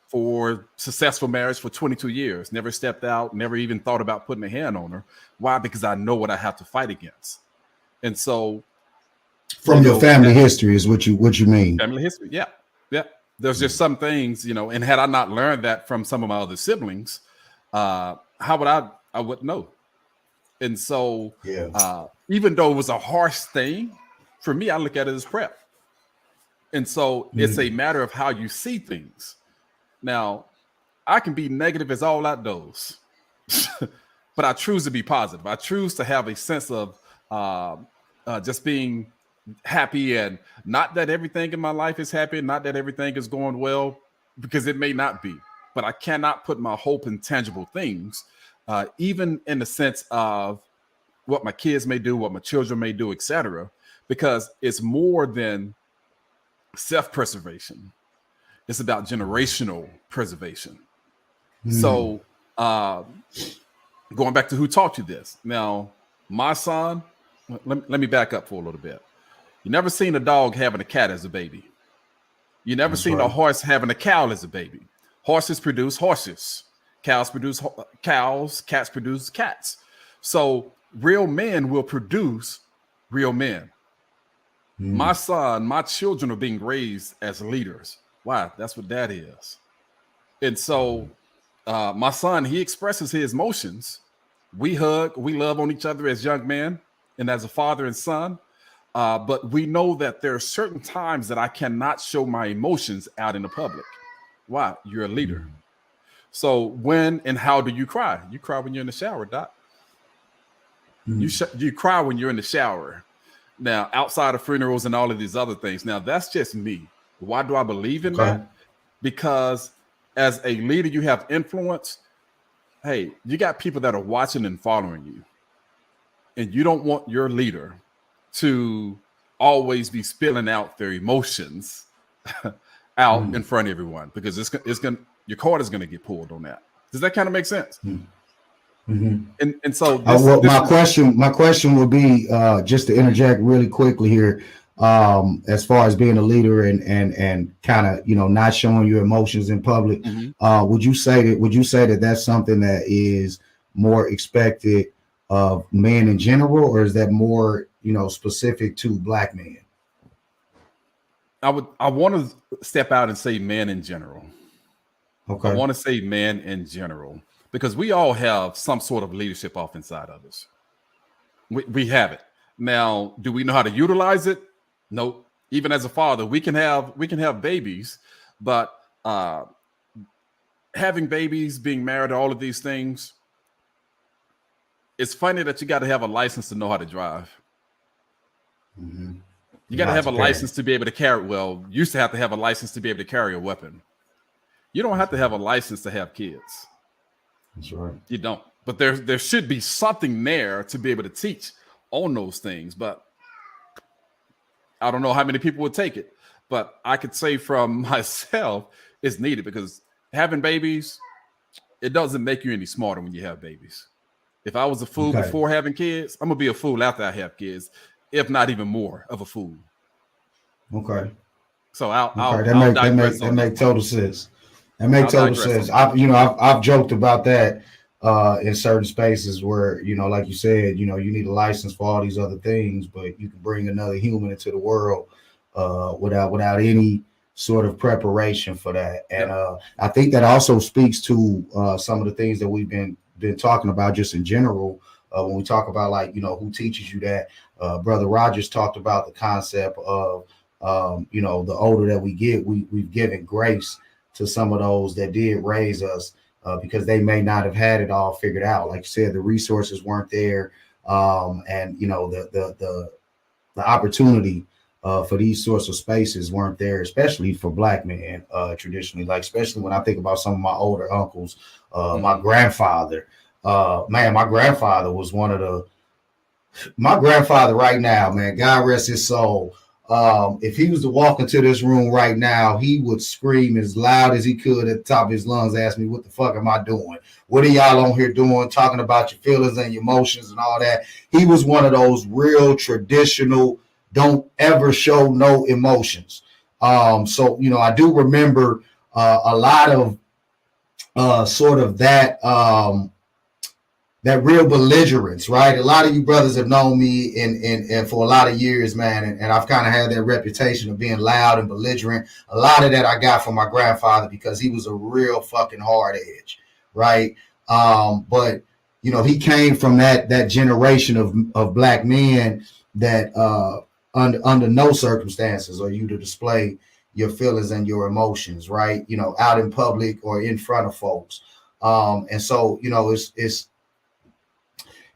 successful marriage for 22 years, never stepped out, never even thought about putting a hand on her. Why? Because I know what I have to fight against. And so from your family history is what you mean. Family history. Yeah. There's just some things, and had I not learned that from some of my other siblings, how would I wouldn't know. And so even though it was a harsh thing, for me, I look at it as prep. And so it's a matter of how you see things. Now, I can be negative as all outdoors, but I choose to be positive. I choose to have a sense of just being happy, and not that everything in my life is happy, not that everything is going well, because it may not be. But I cannot put my hope in tangible things. Even in the sense of what my kids may do, what my children may do, etc., because it's more than self-preservation. It's about generational preservation. So going back to who taught you this. Now, my son, let me back up for a little bit. You never seen a dog having a cat as a baby. You never seen a horse having a cow as a baby. Horses produce horses. Cows produce cows, cats produce cats. So real men will produce real men. My son, my children are being raised as leaders. Why? That's what that is. And so my son, he expresses his emotions. We hug, we love on each other as young men and as a father and son. But we know that there are certain times that I cannot show my emotions out in the public. Why? You're a leader. So when and how do you cry? You cry when you're in the shower, Doc. You cry when you're in the shower. Now, outside of funerals and all of these other things. Now, that's just me. Why do I believe in that? Because as a leader, you have influence. Hey, you got people that are watching and following you. And you don't want your leader to always be spilling out their emotions out in front of everyone, because your card is going to get pulled on that. Does that kind of make sense? And so my question would be, just to interject really quickly here, as far as being a leader and kind of, not showing your emotions in public, would you say that that's something that is more expected of men in general, or is that more, specific to Black men? I want to step out and say men in general. Okay. I want to say men in general, because we all have some sort of leadership off inside of us. We have it. Now, do we know how to utilize it? Nope. Even as a father, we can have babies, but having babies, being married, all of these things, it's funny that you got to have a license to know how to drive. You got to have a license to be able to carry. Well, used to have a license to be able to carry a weapon. You don't have to have a license to have kids. That's right. You don't. But there should be something there to be able to teach on those things. But I don't know how many people would take it. But I could say from myself, it's needed, because having babies, it doesn't make you any smarter when you have babies. If I was a fool before having kids, I'm going to be a fool after I have kids, if not even more of a fool. Okay. So I'll digress. That make total sense. That make total sense. I've joked about that in certain spaces where, like you said, you need a license for all these other things, but you can bring another human into the world without any sort of preparation for that. And I think that also speaks to some of the things that we've been talking about just in general. When we talk about, like, who teaches you that, Brother Rogers talked about the concept of, the older that we get, we've given grace to some of those that did raise us, because they may not have had it all figured out. Like you said, the resources weren't there. And, the opportunity for these sorts of spaces weren't there, especially for Black men, traditionally, like, especially when I think about some of my older uncles, my grandfather. My grandfather was my grandfather right now, man, God rest his soul. If he was to walk into this room right now, he would scream as loud as he could at the top of his lungs, ask me, what the fuck am I doing? What are y'all on here doing? Talking about your feelings and your emotions and all that. He was one of those real traditional, don't ever show no emotions. So, I do remember a lot of sort of that real belligerence, right? A lot of you brothers have known me and for a lot of years, man, and I've kind of had that reputation of being loud and belligerent. A lot of that I got from my grandfather, because he was a real fucking hard edge, right? But he came from that generation of Black men that under no circumstances are you to display your feelings and your emotions, right? Out in public or in front of folks. And so,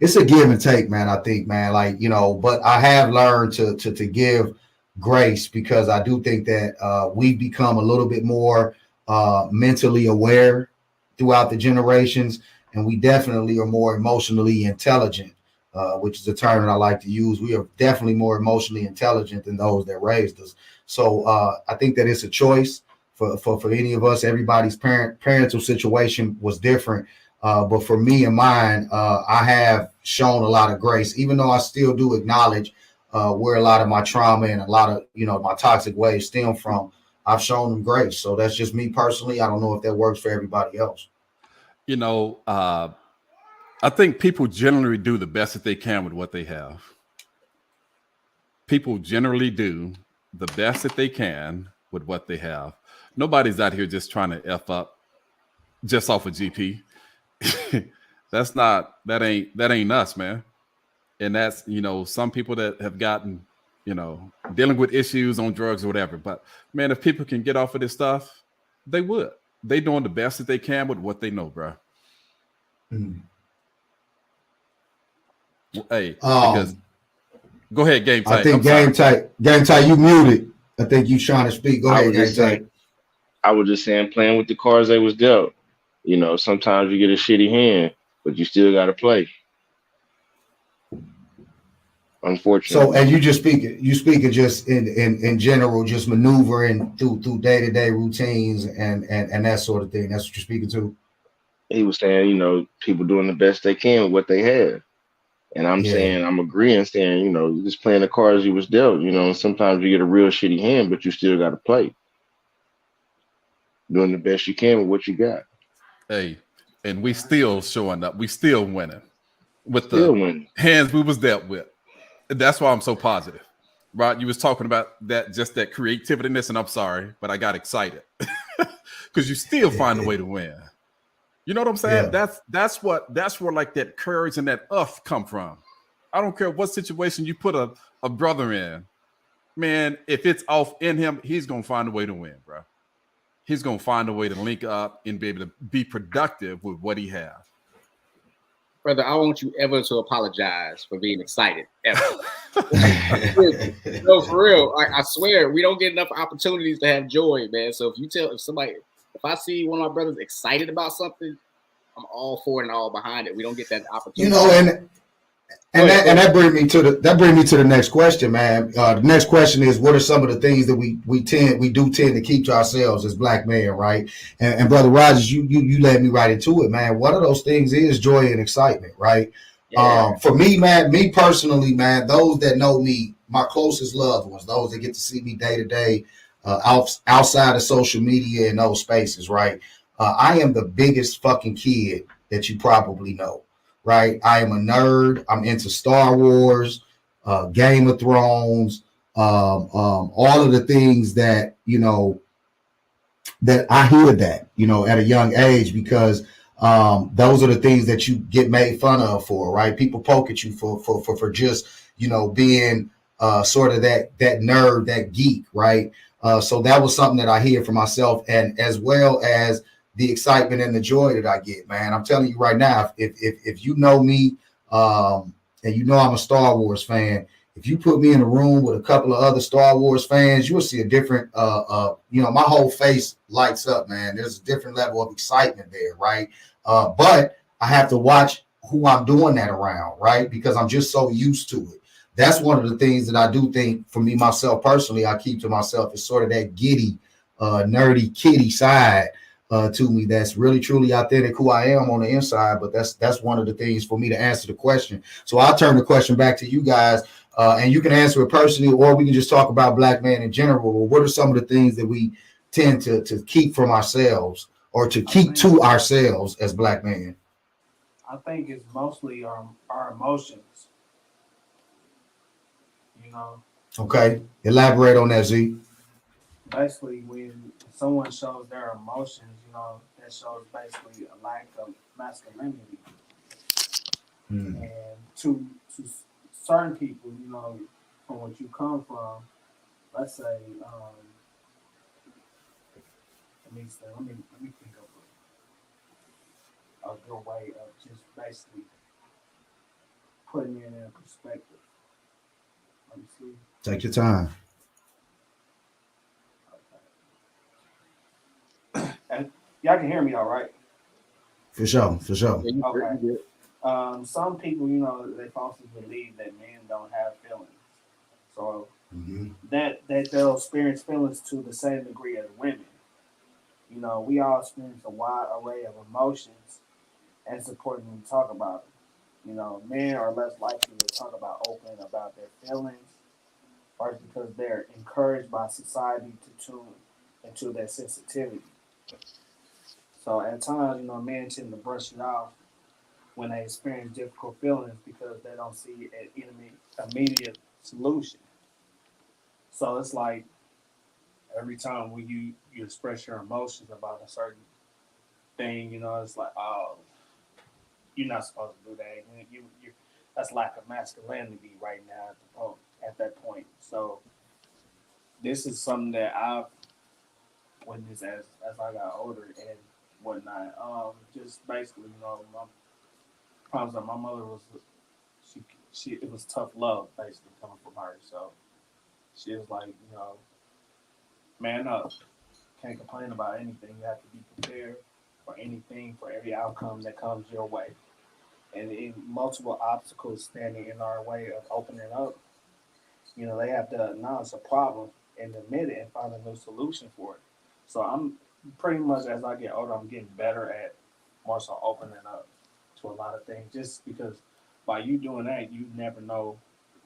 it's a give and take, man. I think, man, like, but I have learned to give grace, because I do think that we've become a little bit more mentally aware throughout the generations, and we definitely are more emotionally intelligent, which is a term that I like to use. We are definitely more emotionally intelligent than those that raised us. So I think that it's a choice for any of us. Everybody's parental situation was different. But for me and mine, I have shown a lot of grace, even though I still do acknowledge where a lot of my trauma and a lot of, my toxic ways stem from. I've shown them grace. So that's just me personally. I don't know if that works for everybody else. I think people generally do the best that they can with what they have. People generally do the best that they can with what they have. Nobody's out here just trying to F up just off of GP. that ain't us, man. And that's, some people that have gotten, dealing with issues on drugs or whatever. But man, if people can get off of this stuff, they would. they doing the best that they can with what they know, bro. Mm. Hey, because go ahead, Game I Tight. think Game Tight, you muted. I think you trying to speak. Go ahead, Game Tight. I was just saying, playing with the cards they was dealt. You know, sometimes you get a shitty hand, but you still got to play. Unfortunately. So, and you speaking just in general, just maneuvering through day-to-day routines and that sort of thing. That's what you're speaking to. He was saying, you know, people doing the best they can with what they have. And I'm saying, I'm agreeing, saying, you know, just playing the cards you was dealt, you know, and sometimes you get a real shitty hand, but you still got to play. Doing the best you can with what you got. Hey, and we still showing up. We still winning with the hands we was dealt with. That's why I'm so positive. Rod, you was talking about that, just that creativeness, and I'm sorry, but I got excited because you still find a way to win. You know what I'm saying? Yeah. That's where like that courage and that come from. I don't care what situation you put a brother in, man. If it's off in him, he's gonna find a way to win, bro. He's gonna find a way to link up and be able to be productive with what he has. Brother, I want you ever to apologize for being excited. Ever. No, for real. I swear, we don't get enough opportunities to have joy, man. So if I see one of my brothers excited about something, I'm all for it and all behind it. We don't get that opportunity. You know, and that brings me to the next question, man. The next question is, what are some of the things that we do tend to keep to ourselves as black men, right? And Brother Rogers, you led me right into it, man. One of those things is joy and excitement, right? Yeah. For me, man, me personally, man, those that know me, my closest loved ones, those that get to see me day to day, outside of social media and those spaces, right? I am the biggest fucking kid that you probably know. Right, I am a nerd. I'm into Star Wars, Game of Thrones, all of the things that that I hear that at a young age, because those are the things that you get made fun of for. Right, people poke at you for just being sort of that nerd, that geek. Right, so that was something that I hear for myself, and as well as the excitement and the joy that I get, man. I'm telling you right now, if you know me, and I'm a Star Wars fan, if you put me in a room with a couple of other Star Wars fans, you'll see a different, my whole face lights up, man. There's a different level of excitement there, right? But I have to watch who I'm doing that around, right? Because I'm just so used to it. That's one of the things that I do think, for me, myself personally, I keep to myself, is sort of that giddy, nerdy, kiddie side to me, that's really truly authentic who I am on the inside. But that's one of the things for me to answer the question. So I'll turn the question back to you guys, and you can answer it personally, or we can just talk about black men in general. Well, what are some of the things that we tend to keep from ourselves, or to keep to ourselves as black men? I think it's mostly our emotions. Okay, elaborate on that, Z. Basically, when someone shows their emotions, that shows basically a lack of masculinity. And to certain people, from what you come from, let's say, let me think of a good way of just basically putting it in perspective. Let me see. Take your time. And y'all can hear me all right? For sure. Okay. Some people, they falsely believe that men don't have feelings. So that they'll experience feelings to the same degree as women. We all experience a wide array of emotions, and it's important when we talk about them. Men are less likely to talk open about their feelings, first because they're encouraged by society to tune into their sensitivity. So at times, men tend to brush it off when they experience difficult feelings because they don't see an immediate solution. So it's like every time when you express your emotions about a certain thing, it's like, oh, you're not supposed to do that. You that's lack of masculinity right now at that point. So this is something that I've witnessed as I got older and whatnot. Just basically, my mother was she it was tough love basically coming from her. So she was like, man up. Can't complain about anything. You have to be prepared for anything, for every outcome that comes your way. And in multiple obstacles standing in our way of opening up, they have to acknowledge a problem and admit it and find a new solution for it. So I'm pretty much, as I get older, I'm getting better at more so opening up to a lot of things, just because by you doing that, you never know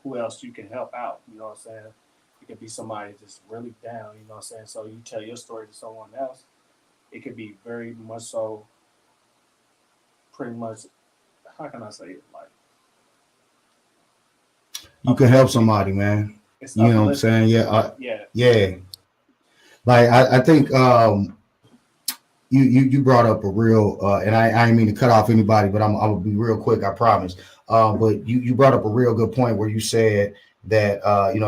who else you can help out. You know what I'm saying? It could be somebody just really down, you know what I'm saying? So you tell your story to someone else, it could be very much so, pretty much, how can I say it? Like, you can help somebody, man. You know what I'm saying? Yeah. Yeah. Like, I think you brought up a real, and I didn't mean to cut off anybody, but I'm going to be real quick, I promise. But you brought up a real good point where you said that,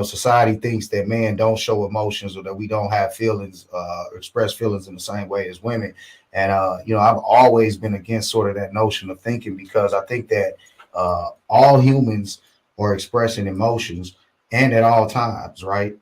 society thinks that men don't show emotions or that we don't have feelings, express feelings in the same way as women. And, I've always been against sort of that notion of thinking, because I think that all humans are expressing emotions, and at all times, right?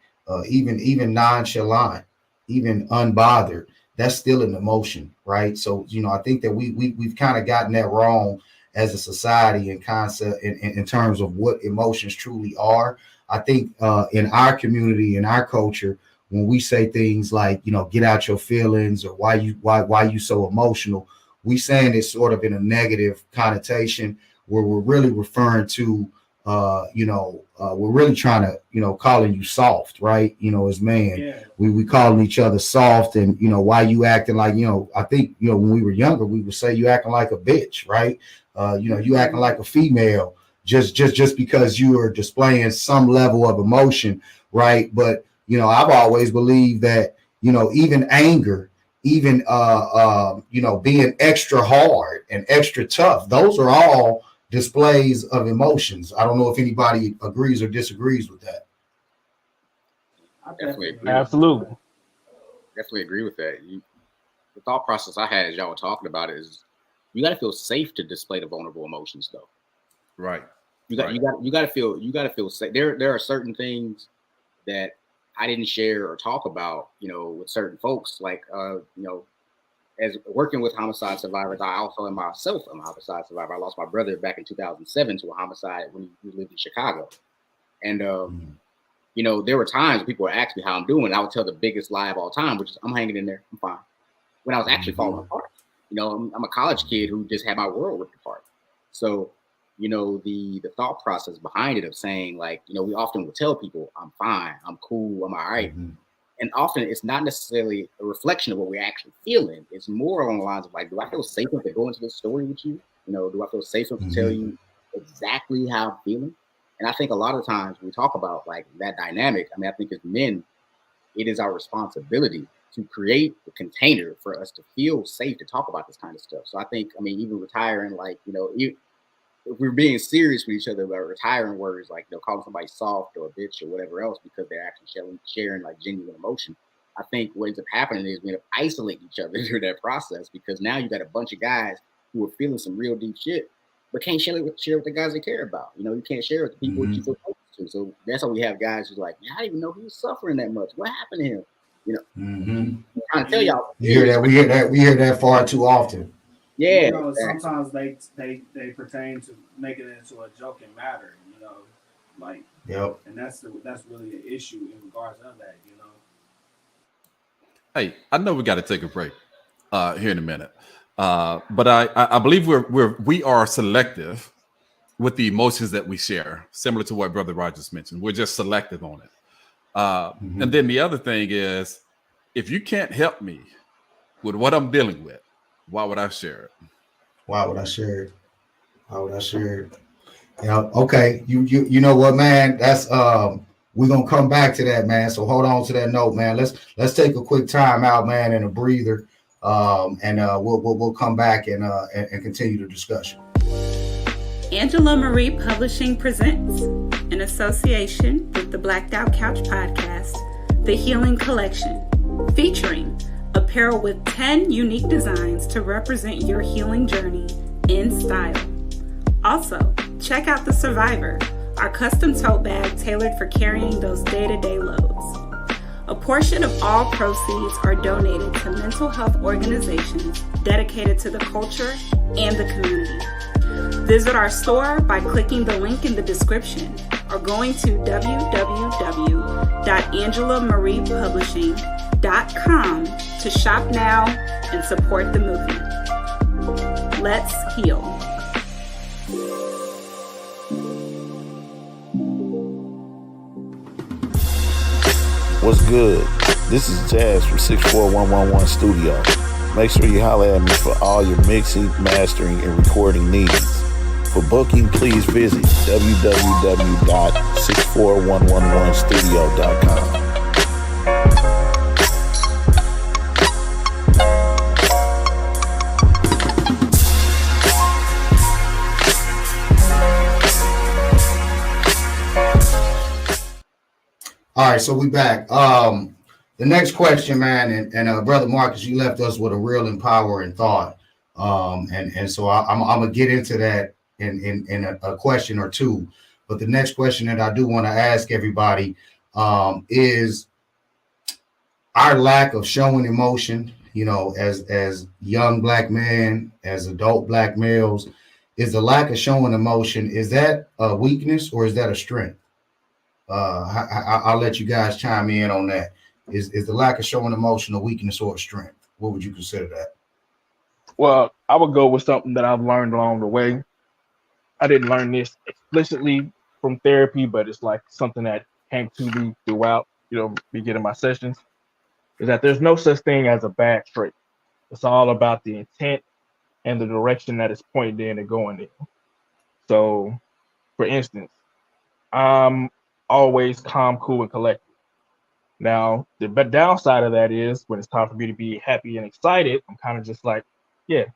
Even nonchalant, even unbothered, that's still an emotion, right? So, I think that we've kind of gotten that wrong as a society and concept in terms of what emotions truly are. I think in our community, in our culture, when we say things like, get out your feelings, or why you so emotional, we saying it sort of in a negative connotation, where we're really referring to, we're really trying to, calling you soft, right? As man, yeah. we calling each other soft, and, why you acting like, I think, when we were younger, we would say you acting like a bitch, right? You acting like a female just because you are displaying some level of emotion, right? But, I've always believed that, even anger, even, being extra hard and extra tough, those are all displays of emotions. I don't know if anybody agrees or disagrees with that. I definitely agree. Absolutely. Definitely agree with that. The thought process I had as y'all were talking about is you got to feel safe to display the vulnerable emotions, though. Right. You got to feel safe. There are certain things that I didn't share or talk about, with certain folks, like as working with homicide survivors. I also am myself a homicide survivor. I lost my brother back in 2007 to a homicide when he lived in Chicago. And, there were times people would ask me how I'm doing. And I would tell the biggest lie of all time, which is I'm hanging in there. I'm fine. When I was actually falling apart. I'm a college kid who just had my world ripped apart. So, the thought process behind it of saying, like, we often will tell people, I'm fine, I'm cool, I'm all right. Mm-hmm. And often it's not necessarily a reflection of what we're actually feeling. It's more along the lines of, like, do I feel safe enough to go into this story with you? Do I feel safe enough to tell you exactly how I'm feeling? And I think a lot of times when we talk about, like, that dynamic, I think as men, it is our responsibility to create a container for us to feel safe to talk about this kind of stuff. So I think, even retiring, like, if we're being serious with each other about retiring words, like, calling somebody soft or a bitch or whatever else, because they're actually sharing like genuine emotion, I think what ends up happening is we end up isolating each other through that process, because now you got a bunch of guys who are feeling some real deep shit, but can't share with the guys they care about. You can't share with the people that you feel close to. So that's why we have guys who's like, I didn't even know he was suffering that much. What happened to him? I'm trying to tell y'all. We hear that far too often. Yeah, sometimes they pertain to making it into a joking matter, like, yep. And that's really an issue in regards to that, Hey, I know we got to take a break here in a minute, but I believe we are selective with the emotions that we share, similar to what Brother Rogers mentioned. We're just selective on it. And then the other thing is, if you can't help me with what I'm dealing with, why would I share it? Why would I share it? Okay. You know what, man? That's we're gonna come back to that, man. So hold on to that note, man. Let's take a quick time out, man, and a breather. And we'll come back and continue the discussion. Angela Marie Publishing presents, in association with the Blacked Out Couch podcast, The Healing Collection, featuring apparel with 10 unique designs to represent your healing journey in style. Also, check out the Survivor, our custom tote bag tailored for carrying those day-to-day loads. A portion of all proceeds are donated to mental health organizations dedicated to the culture and the community. Visit our store by clicking the link in the description or going to www.angelamariepublishing.com to shop now and support the movement. Let's heal. What's good? This is Jazz from 64111 Studio. Make sure you holler at me for all your mixing, mastering, and recording needs. For booking, please visit www.64111studio.com. All right, so we back. The next question, man, and Brother Marcus, you left us with a real empowering thought. And so I'm gonna get into that in a question or two. But the next question that I do want to ask everybody is our lack of showing emotion, you know, as young Black men, as adult Black males, is the lack of showing emotion, is that a weakness or is that a strength? I'll let you guys chime in on that. Is the lack of showing emotion a weakness or a strength? What would you consider that? Well, I would go with something that I've learned along the way. I didn't learn this explicitly from therapy, but it's like something that came to me throughout, me getting my sessions, is that there's no such thing as a bad trait. It's all about the intent and the direction that it's pointed in and going in. So, for instance, I'm always calm, cool, and collected. Now, the downside of that is when it's time for me to be happy and excited, I'm kind of just like, sitting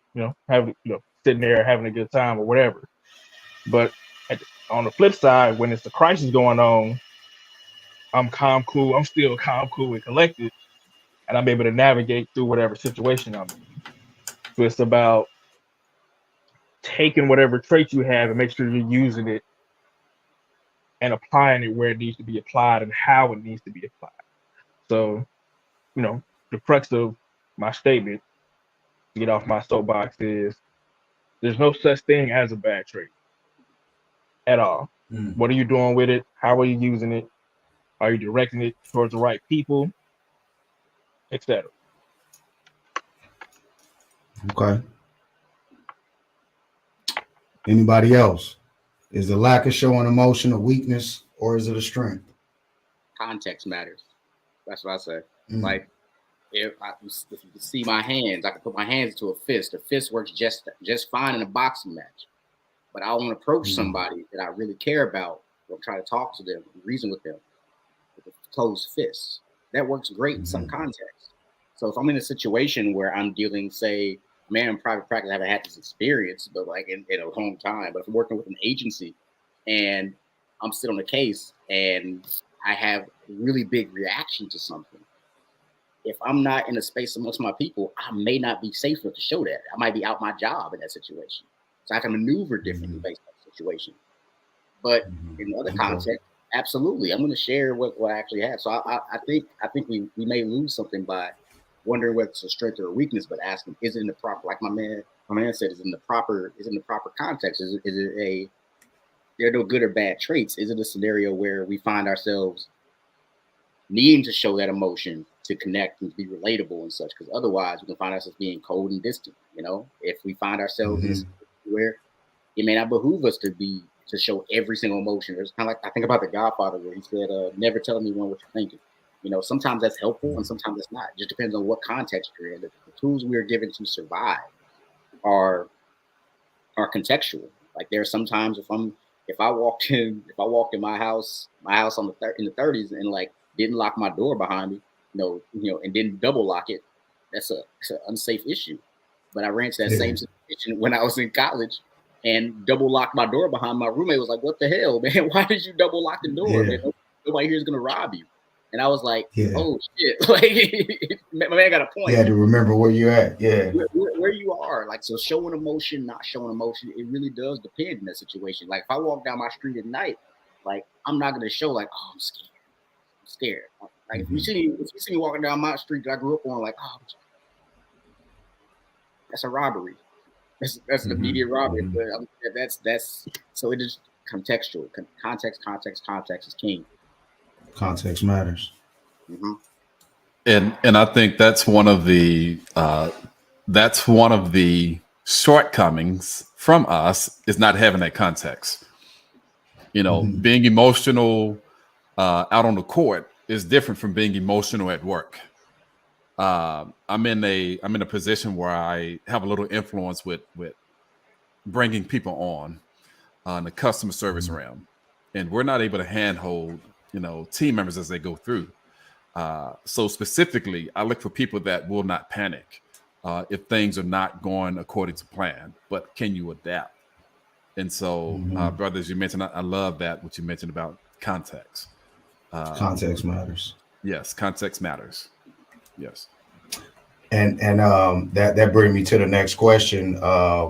there having a good time or whatever. But on the flip side, when it's a crisis going on, I'm calm, cool. I'm still calm, cool, and collected, and I'm able to navigate through whatever situation I'm in. So it's about taking whatever trait you have and make sure you're using it and applying it where it needs to be applied and how it needs to be applied. So, the crux of my statement, to get off my soapbox, is there's no such thing as a bad trait at all. What are you doing with it? How are you using it? Are you directing it towards the right people, etc.? Okay. Anybody else? Is the lack of showing emotion a weakness or is it a strength? Context matters. That's what I say. Like, if you can see my hands, I can put my hands into a fist. A fist works just fine in a boxing match. But I want to approach somebody that I really care about or try to talk to them, reason with them with a closed fist. That works great in some context. So if I'm in a situation where I'm dealing, say, man, in private practice, I haven't had this experience, but like in a long time. But if I'm working with an agency and I'm sitting on a case and I have really big reaction to something, if I'm not in a space amongst my people, I may not be safe enough to show that. I might be out my job in that situation. So I can maneuver differently based on the situation. But in other context, absolutely, I'm going to share what I actually have. So I think we may lose something by wondering whether it's a strength or a weakness, but asking, is it in the proper, like my man said, is it in the proper context? Is it there are no good or bad traits? Is it a scenario where we find ourselves needing to show that emotion to connect and be relatable and such? Because otherwise we can find ourselves being cold and distant. If we find ourselves in where it may not behoove us to show every single emotion. It's kind of like, I think about The Godfather, where he said, never tell anyone what you're thinking. Sometimes that's helpful and sometimes it's not. It just depends on what context you're in. The tools we are given to survive are contextual. Like there are sometimes if I walked in my house in the 30s and like didn't lock my door behind me, and didn't double lock it, it's an unsafe issue. But I ran into that same situation when I was in college and double locked my door behind my roommate. Was like, what the hell, man? Why did you double lock the door, man? Nobody here is gonna rob you. And I was like, Yeah. oh shit, like my man got a point. You had to remember where you're at. Yeah. Where you are. Like, so showing emotion, not showing emotion, it really does depend in that situation. Like if I walk down my street at night, like I'm not gonna show like, oh, I'm scared. I'm scared. Like if you see me walking down my street that I grew up on, like, oh, that's a robbery. That's an immediate robbery. But that's so it is contextual. Context is king. Context matters. Mm-hmm. And I think that's one of the shortcomings from us is not having that context. You know, being emotional out on the court is different from being emotional at work. I'm in a position where I have a little influence with bringing people on the customer service realm, and we're not able to handhold, you know, team members as they go through. So specifically, I look for people that will not panic if things are not going according to plan, but can you adapt? And so, brothers, you mentioned, I love that, what you mentioned about context. Context matters. Yes, context matters. Yes. And that brings me to the next question.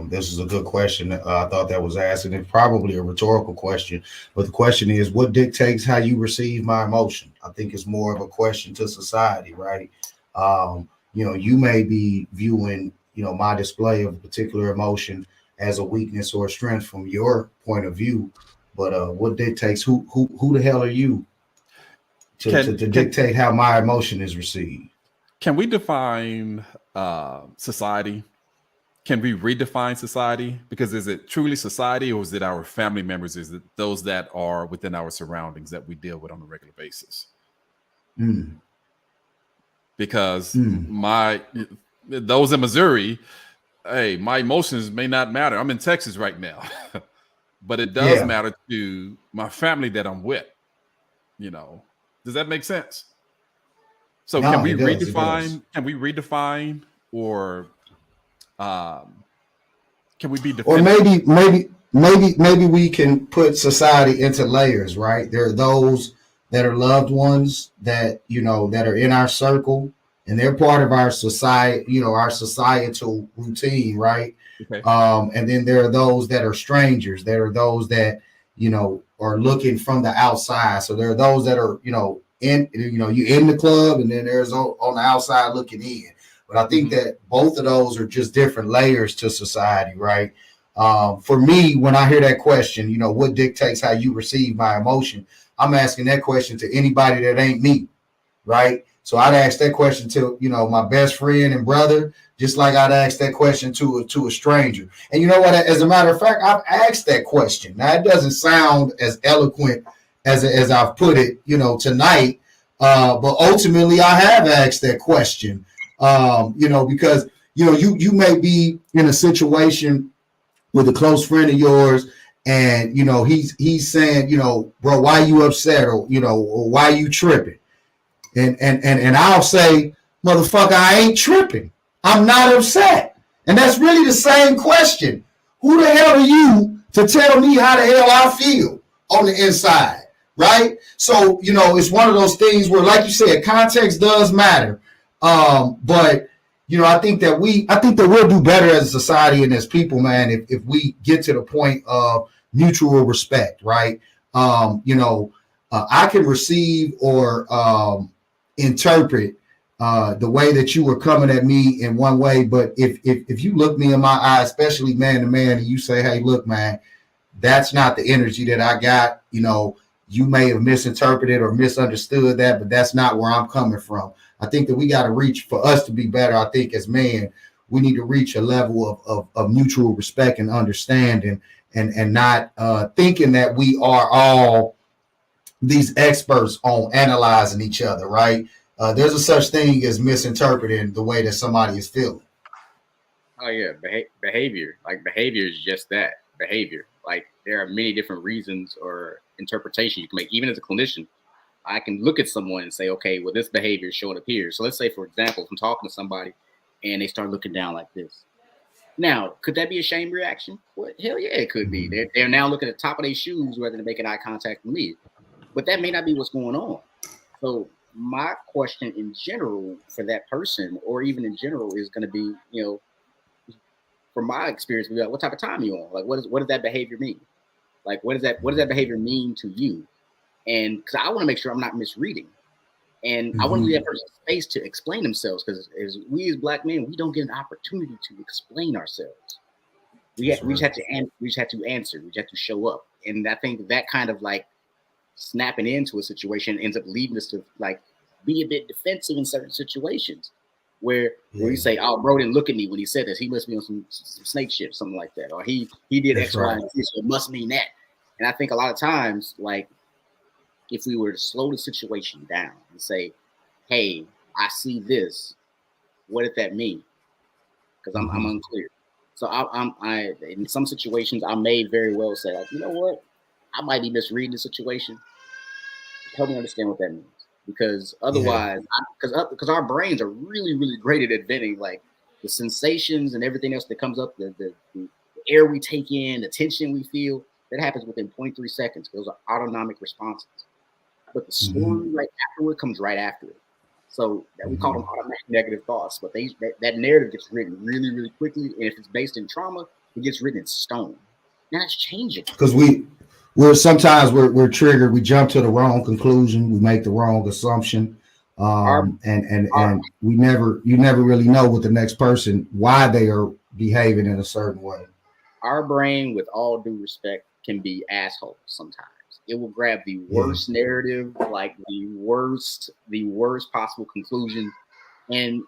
This is a good question. I thought that was asked, and it's probably a rhetorical question. But the question is, what dictates how you receive my emotion? I think it's more of a question to society, right? You know, you may be viewing, you know, my display of a particular emotion as a weakness or a strength from your point of view. But what dictates who the hell are you to dictate how my emotion is received? Can we define society? Can we redefine society? Because is it truly society, or is it our family members? Is it those that are within our surroundings that we deal with on a regular basis? Because those in Missouri, hey, my emotions may not matter. I'm in Texas right now, but it does matter to my family that I'm with. You know, does that make sense? So can we redefine? Can we redefine, or can we be definitive? Or maybe we can put society into layers, right? There are those that are loved ones that, you know, that are in our circle, and they're part of our society, you know, our societal routine, right? Okay. And then there are those that are strangers. There are those that, you know, are looking from the outside. So there are those that are, you know, you're in the club, and then there's on the outside looking in. But I think that both of those are just different layers to society, right? For me, when I hear that question, you know, what dictates how you receive my emotion? I'm asking that question to anybody that ain't me, right? So I'd ask that question to, you know, my best friend and brother, just like I'd ask that question to a stranger. And you know what? As a matter of fact, I've asked that question. Now, it doesn't sound as eloquent as I've put it, you know, tonight. But ultimately, I have asked that question, you know, because, you know, you may be in a situation with a close friend of yours, and, you know, he's saying, you know, bro, why you upset, or, you know, or why you tripping? And I'll say, motherfucker, I ain't tripping. I'm not upset. And that's really the same question. Who the hell are you to tell me how the hell I feel on the inside? Right? So, you know, it's one of those things where, like you said, context does matter. But, you know, I think that we'll do better as a society and as people, man, if we get to the point of mutual respect, right? You know, I can receive or interpret the way that you were coming at me in one way, but if you look me in my eye, especially man to man, and you say, hey, look, man, that's not the energy that I got, you know, you may have misinterpreted or misunderstood that, but that's not where I'm coming from. I think that we got to reach, for us to be better, I think as men, we need to reach a level of mutual respect and understanding, and not thinking that we are all these experts on analyzing each other, right? There's a such thing as misinterpreting the way that somebody is feeling. Oh yeah, behavior. Like behavior is just that, behavior. Like there are many different reasons or interpretation you can make. Even as a clinician, I can look at someone and say, okay, well, this behavior is showing up here. So let's say, for example, if I'm talking to somebody and they start looking down like this. Now, could that be a shame reaction? Well, hell yeah, it could be. They're now looking at the top of their shoes rather than making eye contact with me. But that may not be what's going on. So my question in general for that person, or even in general, is going to be, from my experience, be like, what type of time are you on? Like, what does that behavior mean? Like, what does that behavior mean to you? And because I want to make sure I'm not misreading, and I want to leave that person space to explain themselves, because as Black men, we don't get an opportunity to explain ourselves. We just have to answer. We just have to show up. And I think that kind of like snapping into a situation ends up leading us to like be a bit defensive in certain situations, where you say, "Oh, bro didn't look at me when he said this. He must be on some snake shit, something like that," or he did X, Y, and Z, so it must mean that. And I think a lot of times, like, if we were to slow the situation down and say, "Hey, I see this. What did that mean?" Because I'm unclear. So I in some situations I may very well say, like, you know what, I might be misreading the situation. Help me understand what that means, because otherwise, because our brains are really, really great at inventing like the sensations and everything else that comes up, the air we take in, the tension we feel, that happens within 0.3 seconds. Those are autonomic responses. But the story right afterward comes right after it. So that we call them automatic negative thoughts. But that narrative gets written really, really quickly. And if it's based in trauma, it gets written in stone. Now it's changing. Because we're sometimes we're triggered. We jump to the wrong conclusion. We make the wrong assumption. And you never really know with the next person why they are behaving in a certain way. Our brain, with all due respect, can be assholes sometimes. It will grab the worst narrative, like the worst possible conclusion. And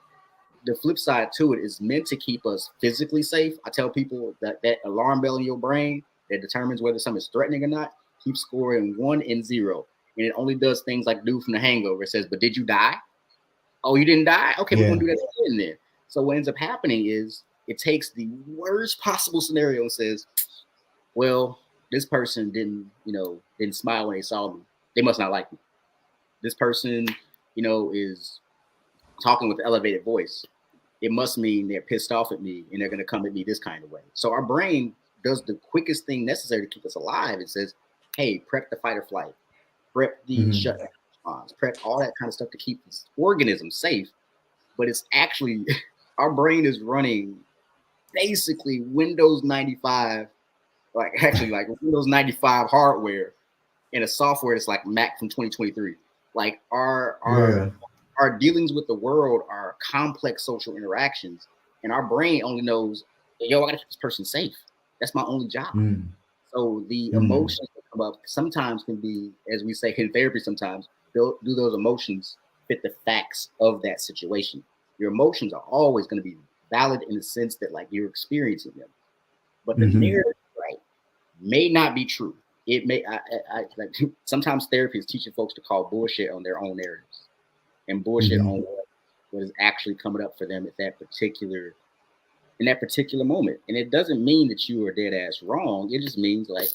the flip side to it is meant to keep us physically safe. I tell people that alarm bell in your brain that determines whether something's threatening or not keeps scoring 1 and 0. And it only does things like dude from The Hangover. It says, "But did you die? Oh, you didn't die? Okay, we're going to do that again then." So what ends up happening is it takes the worst possible scenario and says, well, this person didn't smile when they saw me. They must not like me. This person, is talking with an elevated voice. It must mean they're pissed off at me and they're going to come at me this kind of way. So our brain does the quickest thing necessary to keep us alive. It says, hey, prep the fight or flight, prep the shutdown response, prep all that kind of stuff to keep this organism safe. But it's actually, our brain is running basically Windows 95, like Windows 95 hardware in a software that's like Mac from 2023. Like our dealings with the world are complex social interactions, and our brain only knows, yo, I gotta keep this person safe. That's my only job. So the emotions that come up sometimes can be, as we say in therapy, sometimes do those emotions fit the facts of that situation? Your emotions are always going to be valid in the sense that like you're experiencing them, but the narrative, right, may not be true. It may, I like sometimes therapy is teaching folks to call bullshit on their own narratives and bullshit on what is actually coming up for them at that particular moment. And it doesn't mean that you are dead ass wrong. It just means like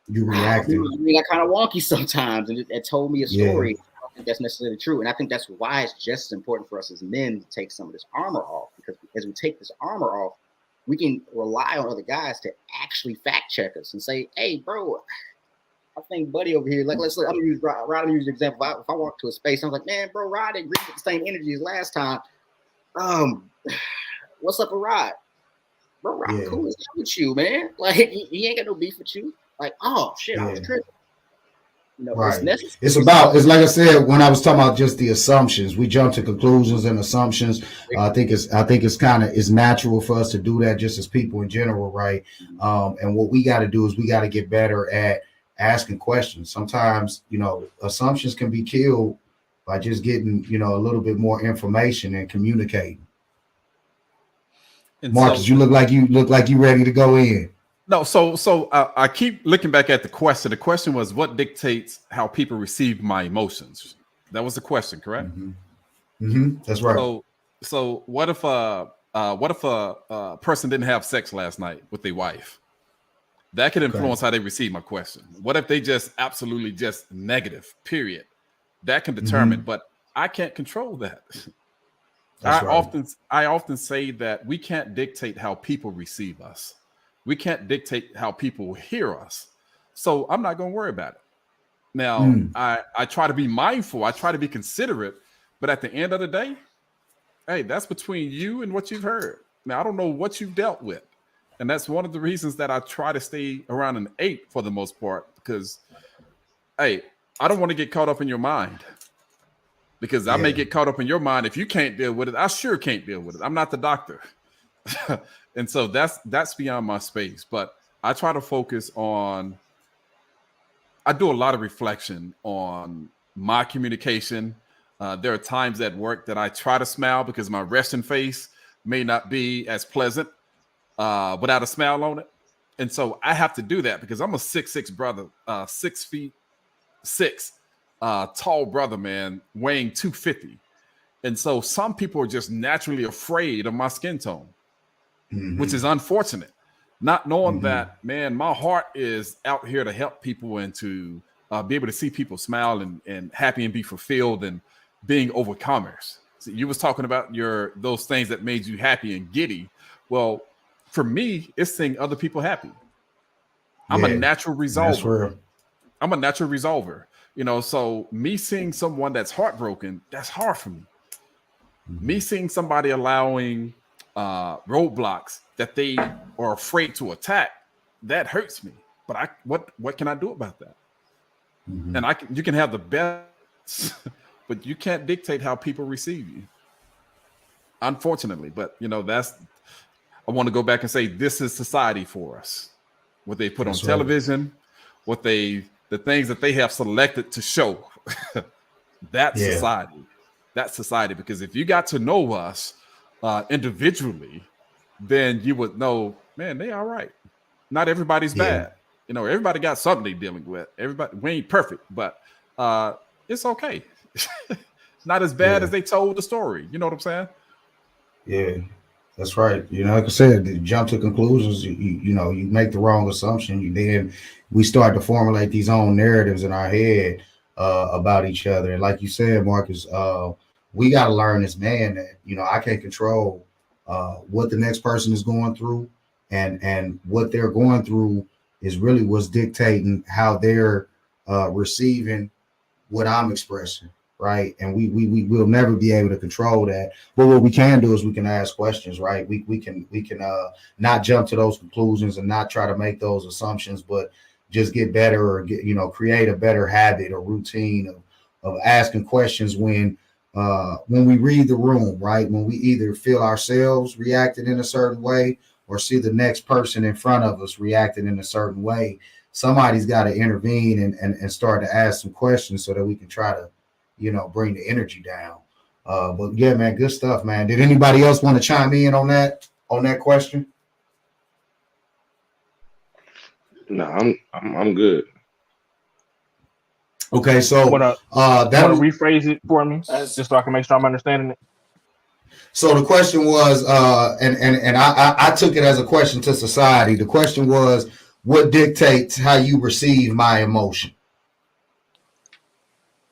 you reacted. I got kind of wonky sometimes, and it told me a story. I don't think that's necessarily true, and I think that's why it's just as important for us as men to take some of this armor off, because as we take this armor off, we can rely on other guys to actually fact check us and say, "Hey, bro, I think Buddy over here." Like, I'm gonna use Rod. I'm gonna use an example. If I walk to a space, I'm like, "Man, bro, Rod didn't read the same energy as last time." What's up with Rod? Bro, Rod, cool as hell with you, man. Like, he ain't got no beef with you. Like, oh shit, I was tripping. Right. It's like I said when I was talking about just the assumptions. We jump to conclusions and assumptions. I think it's kind of natural for us to do that just as people in general, right? And what we got to do is we got to get better at asking questions. Sometimes, assumptions can be killed by just getting, a little bit more information and communicating. And Marcus, you look like you ready to go in. No, so I keep looking back at the question. The question was, what dictates how people receive my emotions? That was the question, correct? That's right. So what if a person didn't have sex last night with their wife? That could influence how they receive my question. What if they just absolutely just negative, period? That can determine, but I can't control that. I often say that we can't dictate how people receive us. We can't dictate how people hear us. So I'm not going to worry about it. Now, I try to be mindful. I try to be considerate. But at the end of the day, hey, that's between you and what you've heard. Now, I don't know what you've dealt with. And that's one of the reasons that I try to stay around an 8 for the most part. Because, hey, I don't want to get caught up in your mind. Because I may get caught up in your mind. If you can't deal with it, I sure can't deal with it. I'm not the doctor. And so that's beyond my space. But I try to focus on, I do a lot of reflection on my communication. There are times at work that I try to smile because my resting face may not be as pleasant without a smile on it. And so I have to do that because I'm a 6'6" brother, 6'6", tall brother, man, weighing 250. And so some people are just naturally afraid of my skin tone, which is unfortunate. Not knowing that, man, my heart is out here to help people and to be able to see people smile and happy and be fulfilled and being overcomers. So you was talking about those things that made you happy and giddy. Well, for me, it's seeing other people happy. I'm a natural resolver. I'm a natural resolver. You know, so me seeing someone that's heartbroken, that's hard for me. Me seeing somebody allowing roadblocks that they are afraid to attack, that hurts me. But what can I do about that? And you can have the best, but you can't dictate how people receive you. Unfortunately, but you know, I want to go back and say this is society for us. What they put on television, the things that they have selected to show. That's society. That's society. Because if you got to know us individually, then you would know, man, they all right. Not everybody's bad. You know, everybody got something they dealing with. Everybody, we ain't perfect, but it's okay. Not as bad as they told the story. You know what I'm saying? Yeah, that's right. You know, like I said, to jump to conclusions, you know, you make the wrong assumption. Then we start to formulate these own narratives in our head about each other. And like you said, Marcus, we got to learn as man that, you know, I can't control what the next person is going through, and what they're going through is really what's dictating how they're receiving what I'm expressing. Right. And we will never be able to control that. But what we can do is we can ask questions, right? We can not jump to those conclusions and not try to make those assumptions, but just get better or create a better habit or routine of asking questions when we read the room, right? When we either feel ourselves reacting in a certain way or see the next person in front of us reacting in a certain way, somebody's got to intervene and start to ask some questions so that we can try to, bring the energy down. But yeah, man, good stuff, man. Did anybody else want to chime in on that question? No, I'm good. Okay, so want to rephrase it for me, just so I can make sure I'm understanding it. So the question was, and I took it as a question to society. The question was, what dictates how you receive my emotion?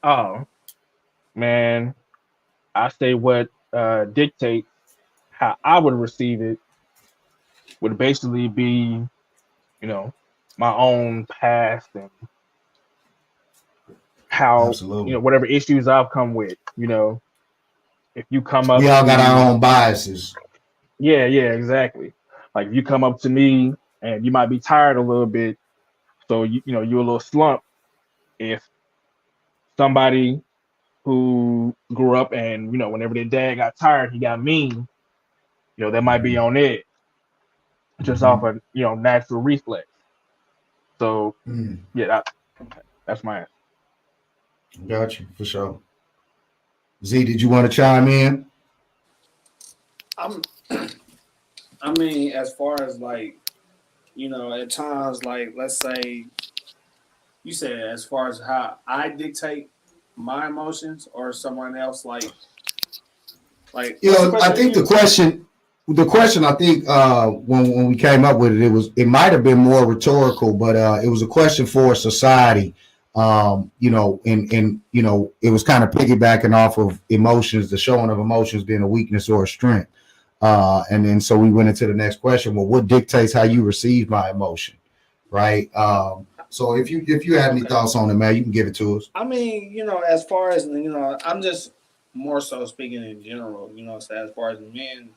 Oh, man, I say what dictates how I would receive it would basically be, my own past and how, whatever issues I've come with, if you come up, we all got our own biases. Yeah, exactly. Like if you come up to me and you might be tired a little bit, so you're a little slump. If somebody who grew up and whenever their dad got tired, he got mean, that might be on edge, just off a natural reflex. So yeah, that's my answer. Got you, for sure. Z, did you want to chime in? I mean, as far as at times, let's say you said as far as how I dictate my emotions or someone else, I think the question I think when we came up with it might have been more rhetorical, but it was a question for society. It was kind of piggybacking off of emotions, the showing of emotions being a weakness or a strength. And then so we went into the next question. Well, what dictates how you receive my emotion? Right. So if you have any thoughts on it, man, you can give it to us. I mean, as far as I'm just more so speaking in general. So as far as men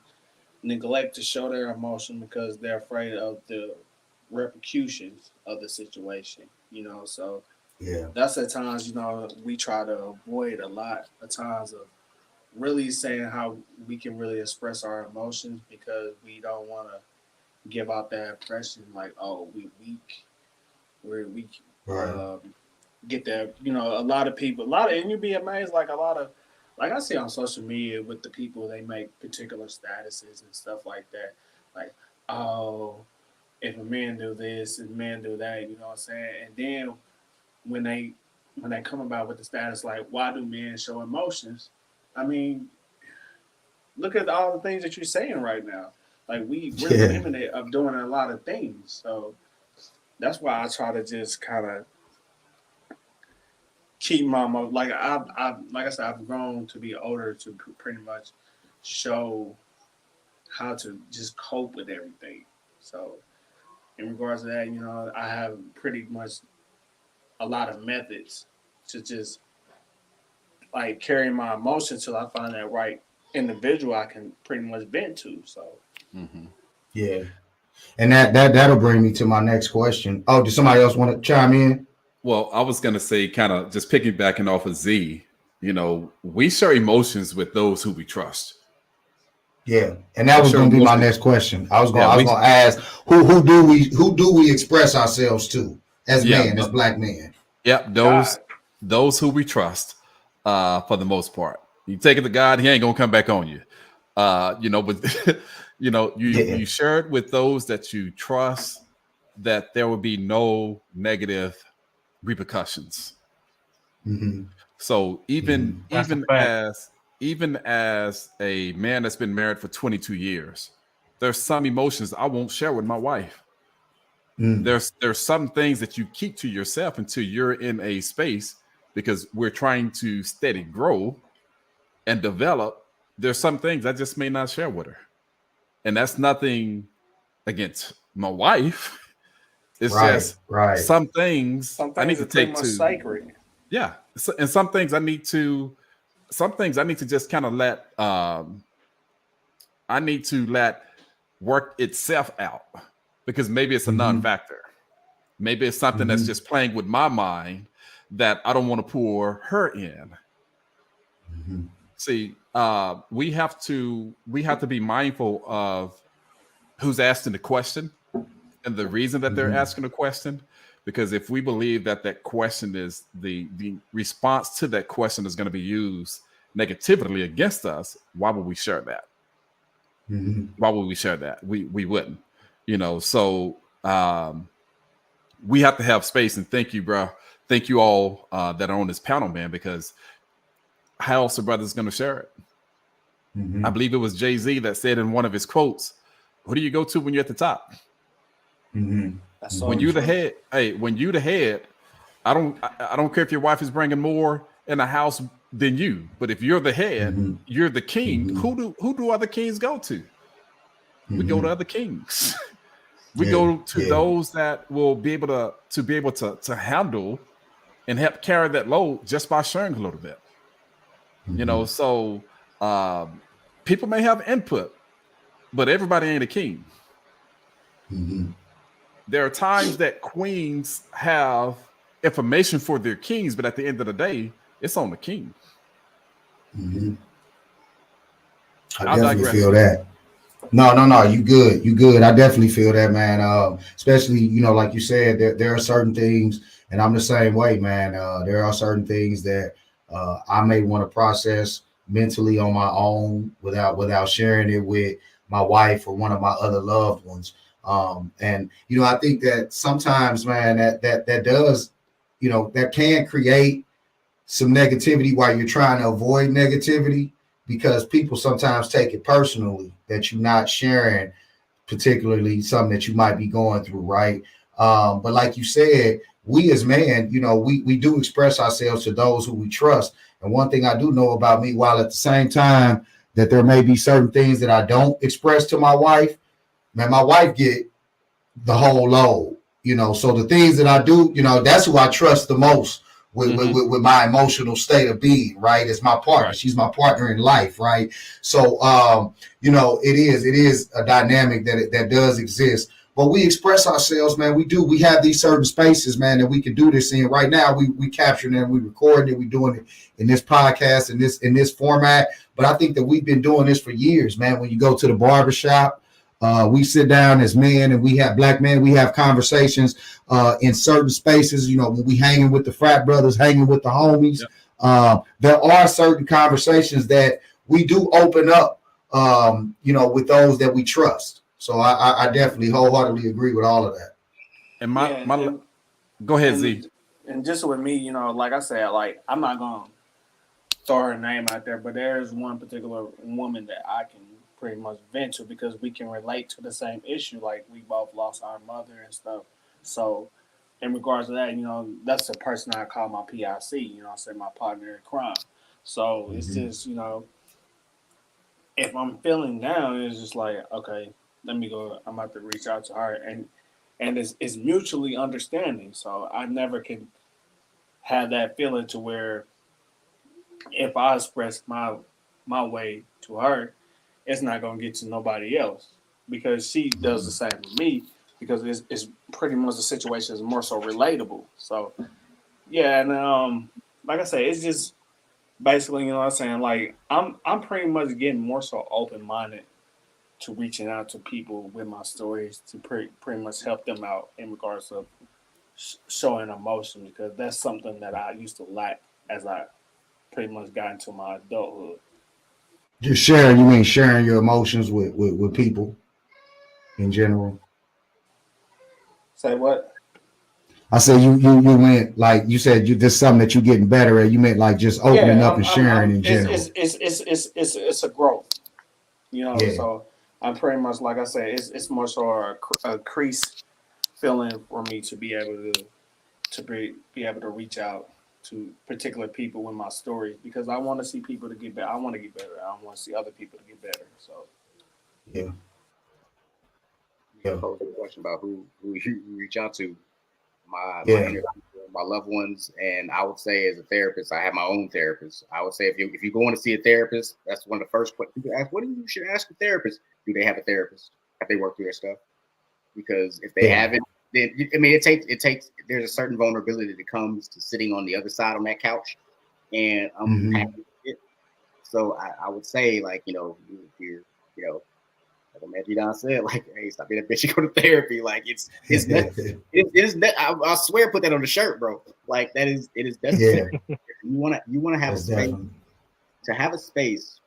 neglect to show their emotion because they're afraid of the repercussions of the situation. So Yeah. that's at times we try to avoid a lot of times of really saying how we can really express our emotions because we don't want to give out that impression like, oh, we're weak. Right. Get that, a lot of people, and you'd be amazed, like I see on social media with the people, they make particular statuses and stuff like that. Like, oh, if a man do this and a man do that, you know what I'm saying? And then when they come about with the status, like, why do men show emotions? I mean, look at all the things that you're saying right now. Like we're limited of doing a lot of things. So that's why I try to just kind of keep my like I said, I've grown to be older to pretty much show how to just cope with everything. So in regards to that, I have pretty much a lot of methods to just like carry my emotions till I find that right individual I can pretty much vent to. So yeah, and that'll bring me to my next question. Oh, does somebody else want to chime in? Well, I was going to say, kind of just piggybacking off of Z, we share emotions with those who we trust. Yeah, and that was going to be my next question. I was going to ask who do we express ourselves to as men, as black men? Yep, those who we trust, for the most part. You take it to God, He ain't gonna come back on you. But you share it with those that you trust, that there will be no negative repercussions. Mm-hmm. So even as a man that's been married for 22 years, there's some emotions I won't share with my wife. There's some things that you keep to yourself until you're in a space, because we're trying to steady grow and develop. There's some things I just may not share with her, and that's nothing against my wife. It's just some things I need to take to sacred. Yeah, and some things I need to just kind of let work itself out, because maybe it's a non-factor. Maybe it's something that's just playing with my mind that I don't want to pour her in. See, we have to be mindful of who's asking the question and the reason that they're asking the question. Because if we believe that question is the response to that question is going to be used negatively against us, why would we share that? Why would we share that? We wouldn't, So we have to have space. And thank you, bro. Thank you all that are on this panel, man. Because how else are brothers going to share it? I believe it was Jay-Z that said in one of his quotes, "Who do you go to when you're at the top?" When you're the head, I don't care if your wife is bringing more in the house than you, but if you're the head, you're the king. Who do other kings go to? We go to other kings. We go to those that will be able to handle and help carry that load just by sharing a little bit. So people may have input, but everybody ain't a king. There are times that queens have information for their kings, but at the end of the day, it's on the king. I definitely feel that. No, you good. I definitely feel that, man. Especially, like you said, there are certain things, and I'm the same way, man. There are certain things that I may want to process mentally on my own without sharing it with my wife or one of my other loved ones. And I think that sometimes, man, that does, that can create some negativity while you're trying to avoid negativity, because people sometimes take it personally that you're not sharing particularly something that you might be going through, right? But like you said, we as men, we do express ourselves to those who we trust. And one thing I do know about me, while at the same time that there may be certain things that I don't express to my wife, man, my wife get the whole load. So the things that I do, that's who I trust the most with my emotional state of being, right? It's my partner. Right. She's my partner in life, right? So, it is a dynamic that does exist. But we express ourselves, man. We have these certain spaces, man, that we can do this in. Right now, we capturing it, we recording it, we doing it in this podcast, in this format. But I think that we've been doing this for years, man. When you go to the barbershop, we sit down as men, and we have black men. We have conversations in certain spaces. When we hanging with the frat brothers, hanging with the homies. Yep. There are certain conversations that we do open up, with those that we trust. So I definitely wholeheartedly agree with all of that. And go ahead, Z. And just with me, like I said, like I'm not gonna throw her name out there, but there's one particular woman that I can pretty much vent to because we can relate to the same issue. Like we both lost our mother and stuff. So in regards to that, that's the person I call my PIC, I say my partner in crime. So it's just, if I'm feeling down, it's just like, okay, let me go. I'm about to reach out to her, and it's mutually understanding. So I never can have that feeling to where if I express my way to her, it's not gonna get to nobody else because she does the same with me because it's pretty much the situation is more so relatable. So yeah, and like I say, it's just basically, what I'm saying, like I'm pretty much getting more so open minded to reaching out to people with my stories to pretty much help them out in regards of showing emotion because that's something that I used to lack as I pretty much got into my adulthood. Just sharing, you mean sharing your emotions with people in general? Say what? I said you went like you said this is something that you're getting better at. You meant like just opening up and sharing in general. It's a growth, Yeah. So I'm pretty much like I said, it's more so a crease feeling for me to be able to be able to reach out to particular people with my stories because I want to see people to get better. I want to get better. I want to see other people to get better. So yeah. Pose a question about who you reach out to. My loved ones, and I would say as a therapist, I have my own therapist. I would say if you go in to see a therapist, that's one of the first questions people ask. What do you should ask a therapist? Do they have a therapist? Have they worked through their stuff? Because if they haven't, then it takes. There's a certain vulnerability that comes to sitting on the other side on that couch, and I'm happy with it. So I would say like if you're like Maggie Don said, like, hey, stop being a bitch, you go to therapy. Like it is I swear put that on the shirt, bro. Like it is necessary. You wanna have a space to have a space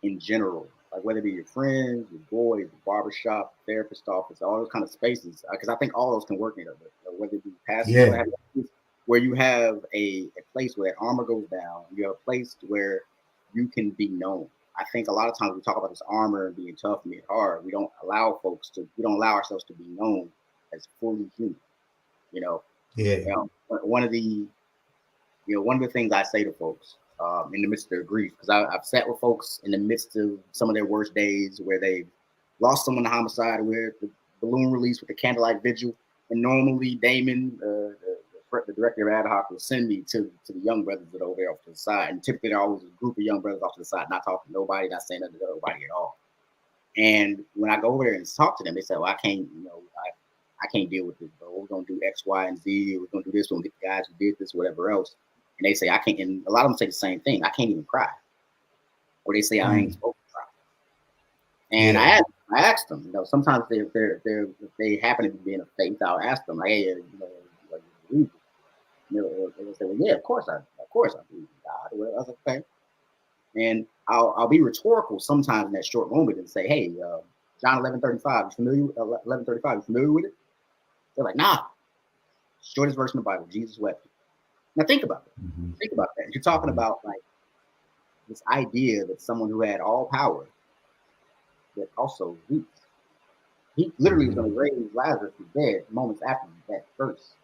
in general, like whether it be your friends, your boys, the barbershop, therapist office, all those kind of spaces. Because I think all those can work together. Whether it be passive, where you have a place where that armor goes down, you have a place where you can be known. I think a lot of times we talk about this armor and being tough and being hard. We don't allow ourselves to be known as fully human. One of the things I say to folks in the midst of their grief, because I've sat with folks in the midst of some of their worst days where they've lost someone to homicide, where the balloon release with the candlelight vigil, and normally Damon, the director of ad hoc, will send me to the young brothers that are over there off to the side. And typically they're always a group of young brothers off to the side, not talking to nobody, not saying nothing to nobody at all. And when I go over there and talk to them, they say, well, I can't deal with this, bro. We're going to do X, Y, and Z. We're going to do this. We're going to get the guys who did this, whatever else. And they say, I can't, and a lot of them say the same thing. I can't even cry. Or they say, I ain't supposed to cry. And I asked them, sometimes if they happen to be in a faith, I'll ask them, hey, they say, well, yeah, of course I believe in God. Well, I was like, okay. And I'll be rhetorical sometimes in that short moment and say, hey, John 11:35, you familiar with 11:35? You familiar with it? They're like, nah. Shortest verse in the Bible, Jesus wept. Now think about it. Think about that. You're talking about like this idea that someone who had all power that also weeps. He literally was going to raise Lazarus from dead moments after that verse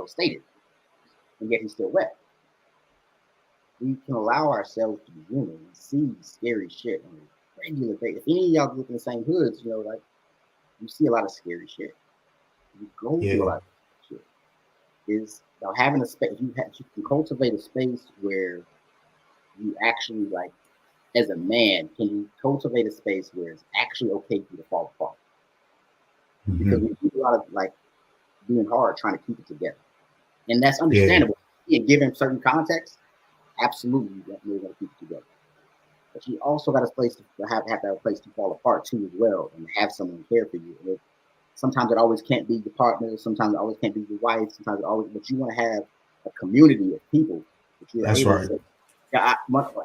stated, and yet he still wept. We can allow ourselves to be human and see scary shit on a regular basis. If any of y'all live in the same hoods, like you see a lot of scary shit. You go Yeah. through a lot of shit. Is having a space. You can cultivate a space where you actually like, as a man, can you cultivate a space where it's actually okay for you to fall apart? Because we do a lot of like being hard trying to keep it together, and that's understandable. Yeah, given certain context, absolutely, you're going to keep it together. But you also got a place to have a place to fall apart too as well, and have someone care for you. And sometimes it always can't be your partner. Sometimes it always can't be your wife. Sometimes it always, but you want to have a community of people that you're That's able right. to say, yeah,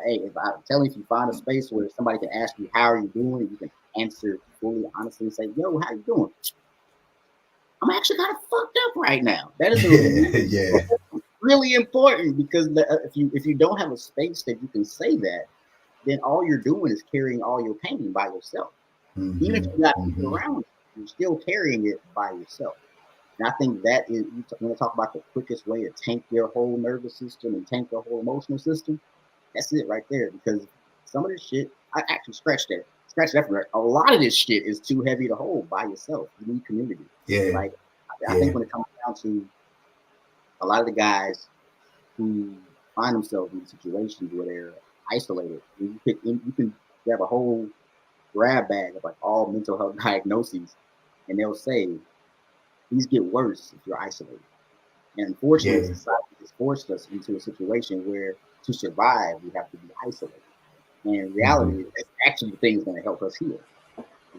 hey, if I'm telling you, if you find a space where somebody can ask you, how are you doing? You can answer fully, honestly, and say, yo, how you doing? I'm actually kind of fucked up right now. That is really important, because if you don't have a space that you can say that, then all you're doing is carrying all your pain by yourself. Even if you got people around you, you're still carrying it by yourself. And I think that is, when I talk about the quickest way to tank your whole nervous system and tank your whole emotional system, that's it right there. Because some of this shit, I actually scratch that from it. A lot of this shit is too heavy to hold by yourself. You need community. Like, I think when it comes down to a lot of the guys who find themselves in situations where they're isolated, you can grab a whole grab bag of like all mental health diagnoses, and they'll say these get worse if you're isolated. And unfortunately, society has forced us into a situation where to survive we have to be isolated. And in reality, that's actually the thing that's going to help us heal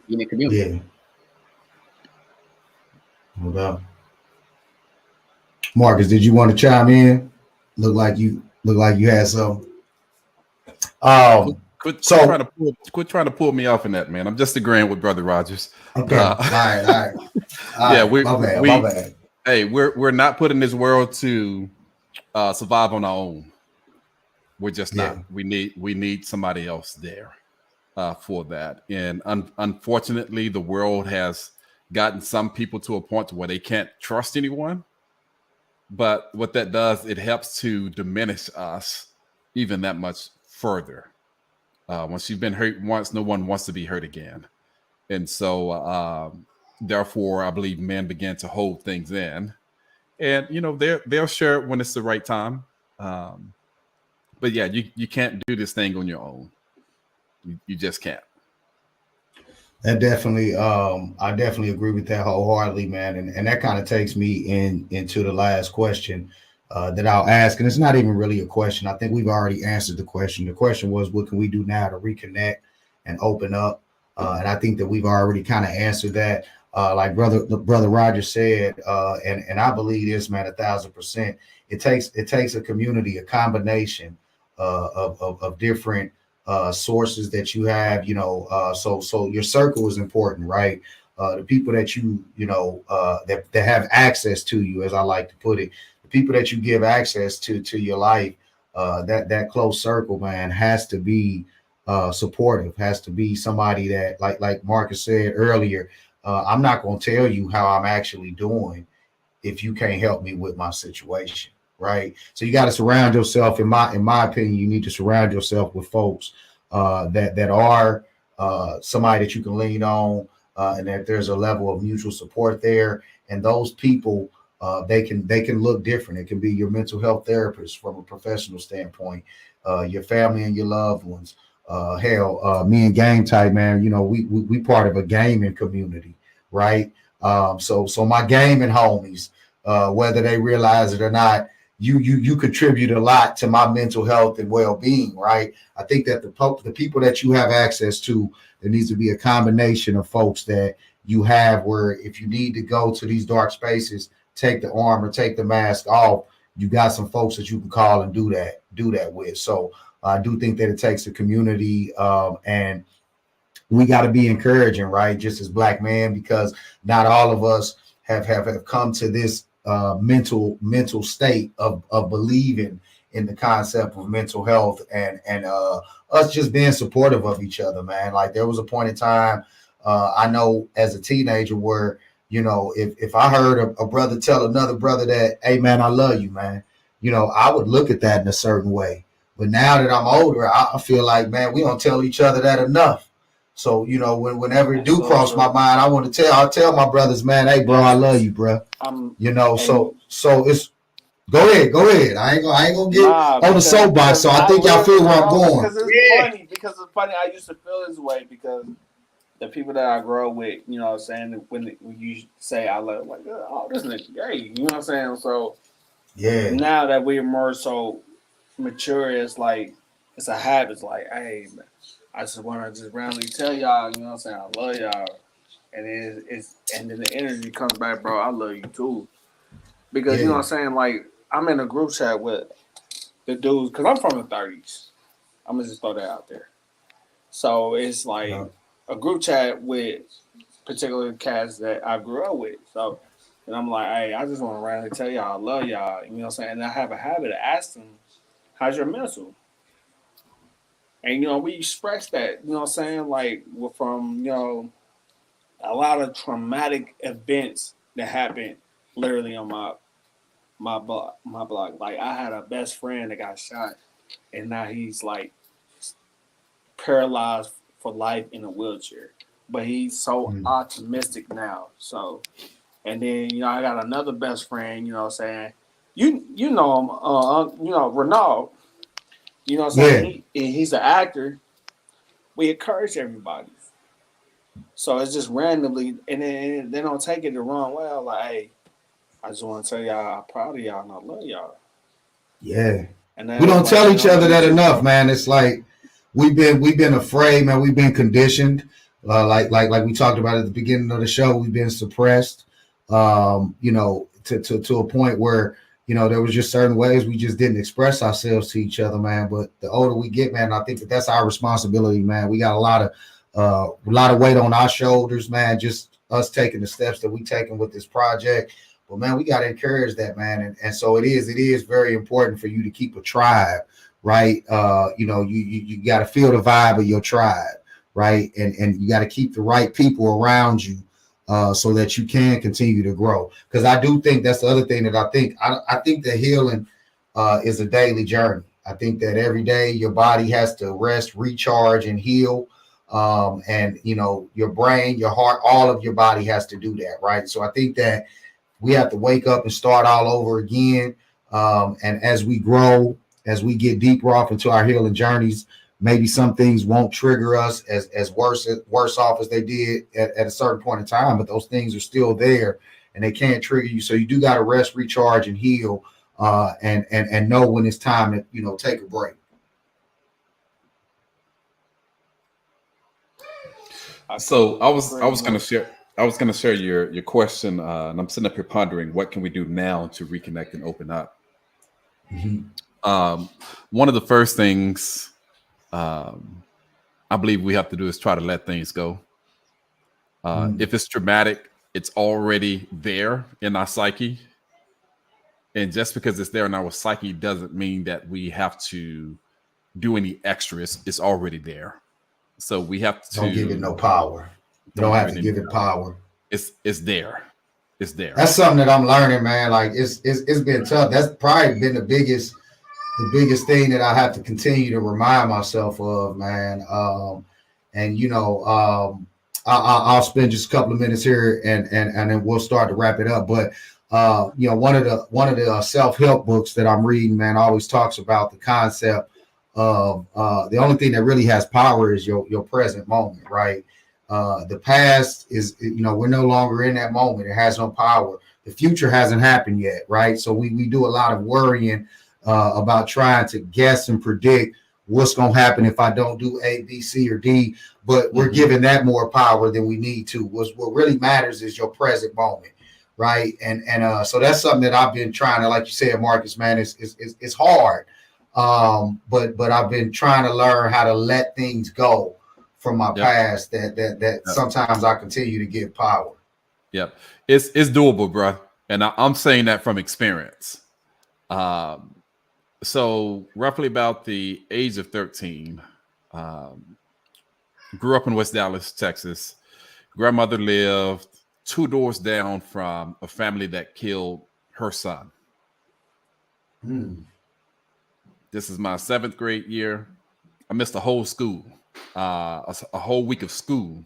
in the community. Yeah. No doubt. Marcus, did you want to chime in? Look like you had some. Quit trying to pull me off in that, man. I'm just agreeing with Brother Rogers. Okay. All right. Yeah, my bad. Hey, we're not put in this world to survive on our own. We're just not. We need somebody else there for that. And unfortunately, the world has gotten some people to a point where they can't trust anyone. But what that does, it helps to diminish us even that much further. Once you've been hurt once, no one wants to be hurt again. And so, therefore, I believe men begin to hold things in. And, they'll share it when it's the right time. But yeah, you can't do this thing on your own. You just can't. That definitely, I definitely agree with that wholeheartedly, man. And that kind of takes me into the last question that I'll ask. And it's not even really a question. I think we've already answered the question. The question was, what can we do now to reconnect and open up? And I think that we've already kind of answered that. Like brother Roger said, and I believe this, man, 1,000%. It takes a community, a combination of different sources that you have, so your circle is important, right? The people that that have access to you, as I like to put it, the people that you give access to your life, that close circle, man, has to be supportive, has to be somebody that, like Marcus said earlier, I'm not going to tell you how I'm actually doing if you can't help me with my situation. Right. So you got to surround yourself. In my opinion, you need to surround yourself with folks that are somebody that you can lean on, and that there's a level of mutual support there. And those people, they can look different. It can be your mental health therapist from a professional standpoint, your family and your loved ones. Me and Game Type, man, we part of a gaming community, right? So my gaming homies, whether they realize it or not, you contribute a lot to my mental health and well-being, right? I think that the people that you have access to, there needs to be a combination of folks that you have, where if you need to go to these dark spaces, take the armor, take the mask off, you got some folks that you can call and do that with. So I do think that it takes a community, and we got to be encouraging, right? Just as Black men, because not all of us have come to this mental state of believing in the concept of mental health and us just being supportive of each other, man. Like, there was a point in time, I know as a teenager, where, if I heard a brother tell another brother that, hey man, I love you, man, I would look at that in a certain way. But now that I'm older, I feel like, man, we don't tell each other that enough. So, you know, whenever it do So cross my mind, I want to I'll tell my brothers, man, hey, bro, I love you, bro. You know, so it's go ahead. I ain't gonna get on the soapbox. So I think y'all feel where I'm going. Because it's funny. I used to feel this way because the people that I grow up with, you know what I'm saying, when you say I love, like, oh, this nigga gay, you know what I'm saying? So yeah, now that we're more so mature, it's like it's a habit. It's like, hey, man, I just want to just randomly tell y'all, you know what I'm saying, I love y'all, and and then the energy comes back, bro. I love you too, because you know what I'm saying. Like I'm in a group chat with the dudes, because I'm from the 30s. I'm gonna just throw that out there. So it's like a group chat with particular cats that I grew up with. So, and I'm like, hey, I just want to randomly tell y'all I love y'all. You know what I'm saying? And I have a habit of asking, how's your mental? And, you know, we express that, you know what I'm saying? Like, we're from, you know, a lot of traumatic events that happened literally on my block. Like, I had a best friend that got shot, and now he's, like, paralyzed for life in a wheelchair. But he's so optimistic now. So, and then, you know, I got another best friend, you know what I'm saying? You know him, you know, Renaud. You know what I'm saying? He's an actor. We encourage everybody. So it's just randomly, and then they don't take it the wrong way. Like, hey, I just want to tell y'all I'm proud of y'all and I love y'all. Yeah. And We don't tell each other that enough, man. It's like we've been afraid, man. We've been conditioned. Like we talked about at the beginning of the show, we've been suppressed. You know, to a point where, you know, there was just certain ways we just didn't express ourselves to each other, man. But the older we get, man, I think that's our responsibility, man. We got a lot of weight on our shoulders, man. Just us taking the steps that we taking with this project. But man, we got to encourage that, man. And so it is very important for you to keep a tribe, right? You know, you got to feel the vibe of your tribe, right? And you got to keep the right people around you so that you can continue to grow. Because I do think that's the other thing that I think that healing is a daily journey. I think that every day your body has to rest, recharge, and heal. And, you know, your brain, your heart, all of your body has to do that, right? So I think that we have to wake up and start all over again. And as we grow, as we get deeper off into our healing journeys, maybe some things won't trigger us as worse off as they did at a certain point in time, but those things are still there and they can't trigger you. So you do got to rest, recharge, and heal, and know when it's time to, you know, take a break. So I was going to share your question, and I'm sitting up here pondering what can we do now to reconnect and open up. One of the first things I believe we have to do is try to let things go. If it's traumatic, it's already there in our psyche, and just because it's there in our psyche doesn't mean that we have to do any extras. It's already there, so we have to don't give it no power. Don't have to give it power. It's there. It's there. That's something that I'm learning, man. Like it's been tough. That's probably been the biggest thing that I have to continue to remind myself of, man. And you know, I'll spend just a couple of minutes here, and then we'll start to wrap it up. But you know, one of the self-help books that I'm reading, man, always talks about the concept of the only thing that really has power is your present moment, right? The past is, you know, we're no longer in that moment. It has no power. The future hasn't happened yet, right? So we do a lot of worrying about trying to guess and predict what's going to happen if I don't do A, B, C, or D. But we're giving that more power than we need to. What really matters is your present moment, right? And so that's something that I've been trying to, like you said, Marcus, man, it's hard. But I've been trying to learn how to let things go from my past that sometimes I continue to give power. Yep. It's doable, bro. And I'm saying that from experience. So roughly about the age of 13, grew up in West Dallas, Texas. Grandmother lived 2 doors down from a family that killed her son. This is my 7th grade year. I missed the whole school a whole week of school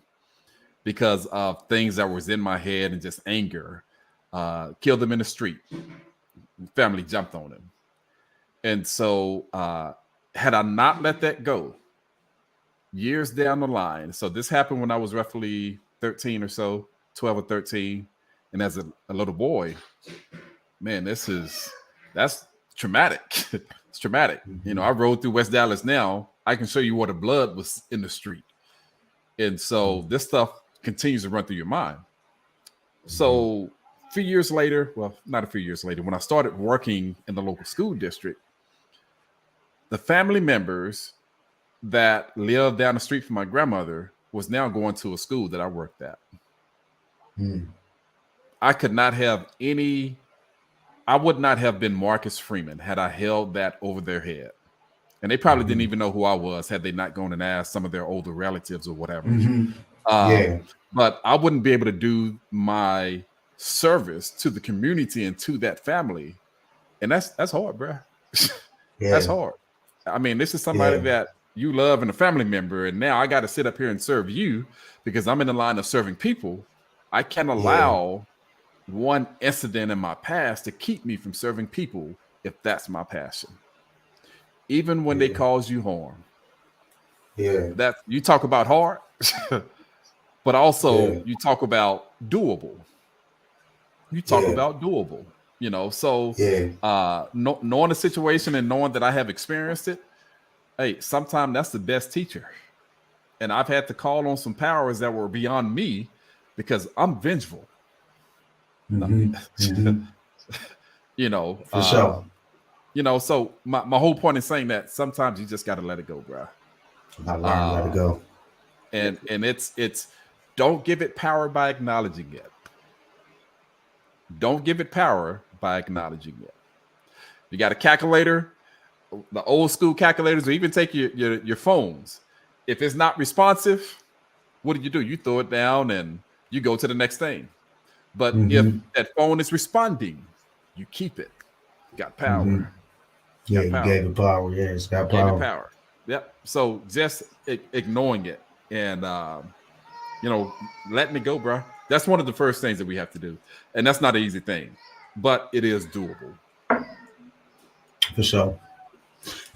because of things that was in my head and just anger. Killed him in the street. Family jumped on him. And so had I not let that go, years down the line, so this happened when I was roughly 13 or so, 12 or 13. And as a little boy, man, that's traumatic. It's traumatic. You know, I rode through West Dallas now. I can show you where the blood was in the street. And so this stuff continues to run through your mind. So a few years later, well, not a few years later, when I started working in the local school district, the family members that lived down the street from my grandmother was now going to a school that I worked at. I could not have I would not have been Marcus Freeman had I held that over their head. And they probably didn't even know who I was had they not gone and asked some of their older relatives or whatever. But I wouldn't be able to do my service to the community and to that family. And that's hard, bro. That's hard. I mean, this is somebody that you love and a family member. And now I got to sit up here and serve you because I'm in the line of serving people. I can't allow one incident in my past to keep me from serving people if that's my passion. Even when they cause you harm. That you talk about hard, but also you talk about doable. You talk about doable, you know. So knowing the situation and knowing that I have experienced it, hey, sometimes that's the best teacher. And I've had to call on some powers that were beyond me because I'm vengeful. You know, for sure. You know, so my whole point in saying that sometimes you just got to let it go, bro. Let it go. And it's don't give it power by acknowledging it. Don't give it power by acknowledging it. You got a calculator, the old school calculators, or even take your phones. If it's not responsive, what do? You throw it down and you go to the next thing. But if that phone is responding, you keep it. You got power. You gave it power. Yeah, it's got power. Yep. So just ignoring it and you know, letting it go, bro. That's one of the first things that we have to do, and that's not an easy thing, but it is doable. For sure.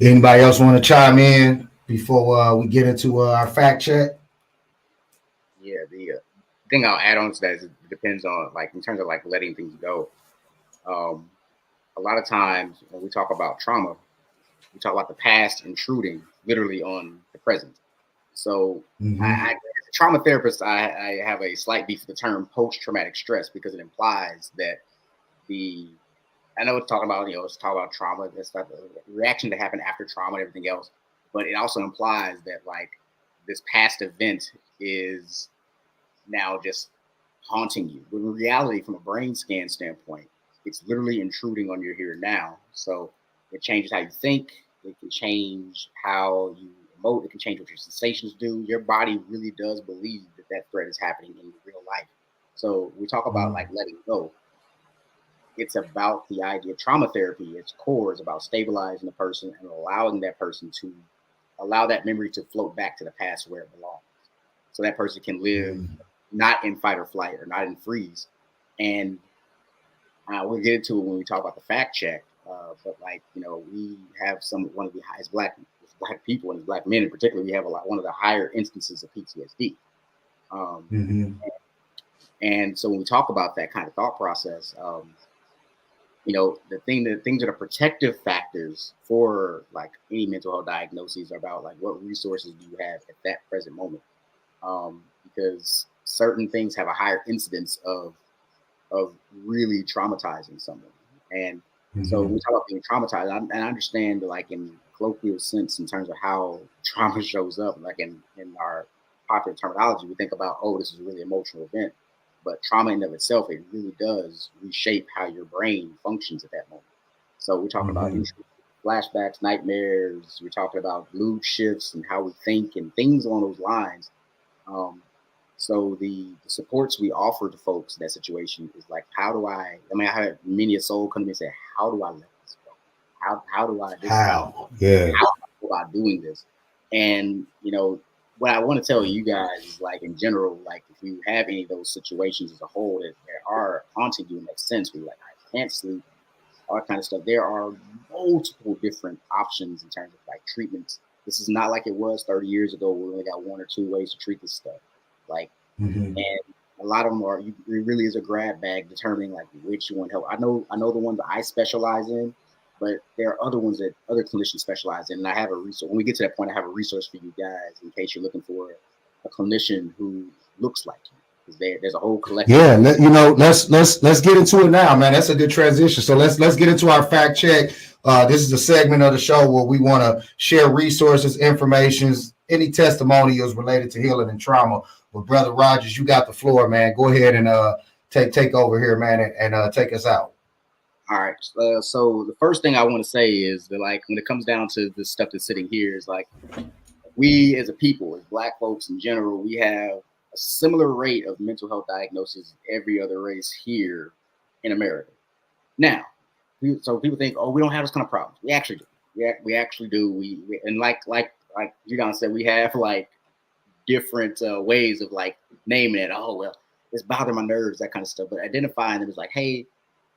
Anybody else want to chime in before we get into our fact check? Yeah, the thing I'll add on to that is it depends on, like, in terms of like letting things go. A lot of times when we talk about trauma, we talk about the past intruding literally on the present. So I, as a trauma therapist, I have a slight beef with the term post-traumatic stress because it implies that I know it's talking about, you know, it's talking about trauma, this stuff, the reaction that happened after trauma and everything else, but it also implies that like this past event is now just haunting you. But in reality, from a brain scan standpoint, it's literally intruding on your here and now. So it changes how you think. It can change how you emote. It can change what your sensations do. Your body really does believe that that threat is happening in real life. So we talk about like letting go. It's about the idea of trauma therapy. Its core is about stabilizing the person and allowing that person to allow that memory to float back to the past where it belongs. So that person can live not in fight or flight or not in freeze. And we'll get into it when we talk about the fact check. But like, you know, we have one of the highest black people and black men in particular, we have one of the higher instances of PTSD. And so when we talk about that kind of thought process, you know, the things that are protective factors for like any mental health diagnoses are about like what resources do you have at that present moment, because certain things have a higher incidence of really traumatizing someone. And so when we talk about being traumatized, and I understand like in colloquial sense in terms of how trauma shows up, like in our popular terminology, we think about, oh, this is a really emotional event. But trauma in and of itself, it really does reshape how your brain functions at that moment. So we're talking about flashbacks, nightmares. We're talking about mood shifts and how we think and things along those lines. So the supports we offer to folks in that situation is like, I had many a soul come to me and say, how do I let this go? How do I do how? Yeah. How do I go about doing this? And, you know, what I want to tell you guys is like in general, like if you have any of those situations as a whole that are haunting you in that sense, where you're like, I can't sleep, all that kind of stuff. There are multiple different options in terms of like treatments. This is not like it was 30 years ago where we only got one or two ways to treat this stuff. Like, and a lot of them are, it really is a grab bag determining like which one help. I know the ones that I specialize in, but there are other ones that other clinicians specialize in. And I have a resource. When we get to that point, I have a resource for you guys in case you're looking for a clinician who looks like you. Because there's a whole collective. Yeah, let's get into it now, man. That's a good transition. So let's get into our fact check. This is a segment of the show where we want to share resources, information, any testimonials related to healing and trauma. Well, Brother Rogers, you got the floor, man. Go ahead and take over here, man, and take us out. All right. So the first thing I want to say is that, like, when it comes down to the stuff that's sitting here, is like we as a people, as Black folks in general, we have a similar rate of mental health diagnosis as every other race here in America. Now, so people think, oh, we don't have this kind of problems. We actually do. We actually do. We and like you guys said, we have like different ways of like naming it. Oh, well, it's bothering my nerves, that kind of stuff. But identifying them is like, hey,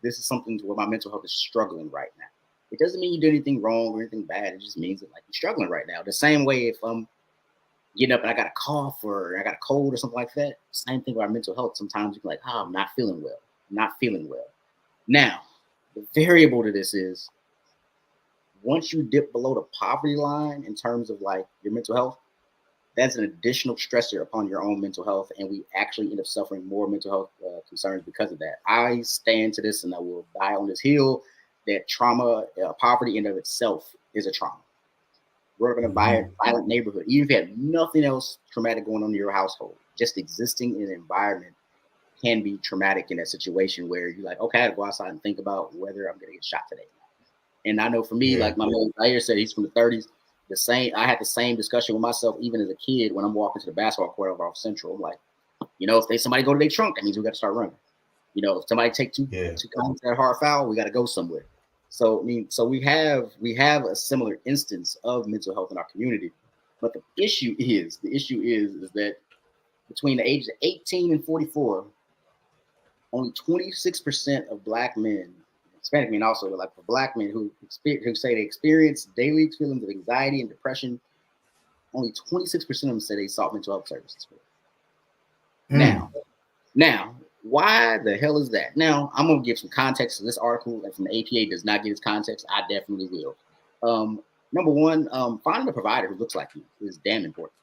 this is something where my mental health is struggling right now. It doesn't mean you did anything wrong or anything bad. It just means that like you're struggling right now. The same way if I'm getting up and I got a cough or I got a cold or something like that. Same thing with our mental health. Sometimes you're like, oh, I'm not feeling well. Now, the variable to this is once you dip below the poverty line in terms of like your mental health, that's an additional stressor upon your own mental health. And we actually end up suffering more mental health concerns because of that. I stand to this and I will die on this hill that trauma, poverty in of itself is a trauma. We're in a violent neighborhood. Even if you have nothing else traumatic going on in your household, just existing in an environment can be traumatic in that situation where you're like, okay, I have to go outside and think about whether I'm going to get shot today. And I know for me, like my man Zaire said, he's from the 30s. I had the same discussion with myself even as a kid when I'm walking to the basketball court over off Central. I'm like, if somebody go to their trunk, that means we got to start running. If somebody take two counts at a hard foul, we got to go somewhere. So we have a similar instance of mental health in our community, but the issue is that between the ages of 18 and 44, only 26% of Black men, Hispanic men also, like for Black men who say they experience daily feelings of anxiety and depression, only 26% of them say they sought mental health services. Now. Why the hell is that? Now, I'm going to give some context to this article that from the APA does not give its context. I definitely will. Number one, finding a provider who looks like you is damn important.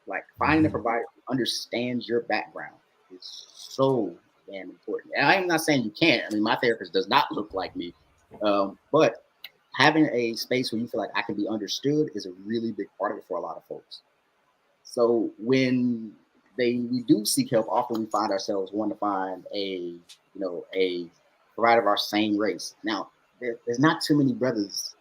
Like finding a provider who understands your background is so damn important. And I'm not saying you can't. I mean, my therapist does not look like me. But having a space where you feel like I can be understood is a really big part of it for a lot of folks. So when we do seek help, often we find ourselves wanting to find a provider of our same race. Now, there's not too many brothers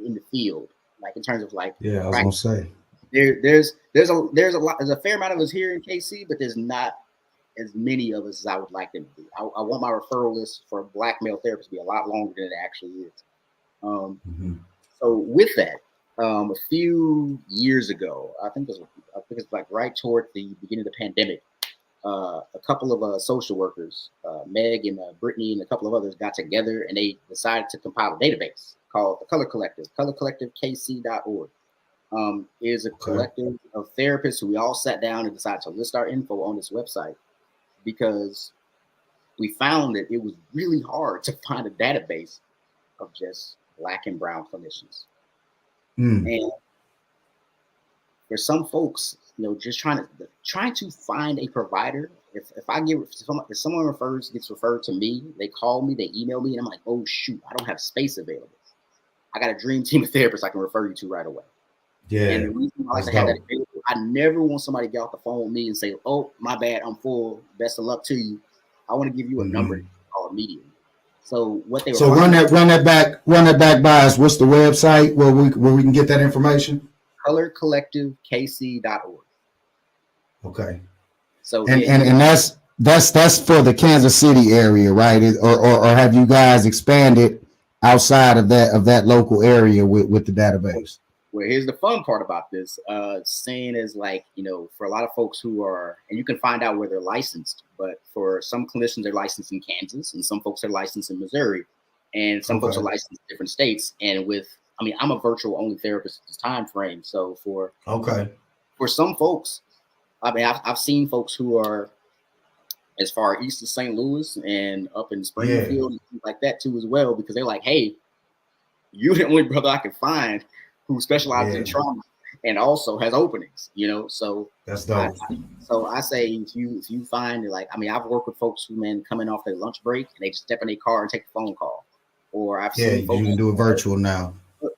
in the field, like in terms of like. Yeah, I was gonna say there's a fair amount of us here in KC, but there's not as many of us as I would like them to be. I want my referral list for Black male therapists to be a lot longer than it actually is. So with that, a few years ago, I think it's like right toward the beginning of the pandemic, a couple of social workers, Meg and Brittany and a couple of others got together and they decided to compile a database called the Color Collective, colorcollectivekc.org. Is a collective of therapists who we all sat down and decided to list our info on this website because we found that it was really hard to find a database of just Black and brown clinicians. And for some folks, just trying to find a provider. If someone gets referred to me, they call me, they email me, and I'm like, oh shoot, I don't have space available. I got a dream team of therapists I can refer you to right away. Yeah. And the reason I like to have that available, I never want somebody to get off the phone with me and say, oh, my bad, I'm full. Best of luck to you. I want to give you a number to call immediately. So what they run that back by us. What's the website where we can get that information? colorcollectivekc.org. Okay. So and that's for the Kansas City area, right? Or have you guys expanded outside of that local area with the database? Well, here's the fun part about this. Saying is like, for a lot of folks who are, and you can find out where they're licensed, but for some clinicians, they're licensed in Kansas, and some folks are licensed in Missouri, and some folks are licensed in different states. And I'm a virtual only therapist at this time frame. So for some folks, I've seen folks who are as far east as St. Louis and up in Springfield and things like that too as well, because they're like, hey, you're the only brother I can find who specializes in trauma and also has openings, So that's dope. So I say if you find I've worked with folks who coming off their lunch break and they just step in their car and take a phone call, or I've seen folks, you can do it virtual now.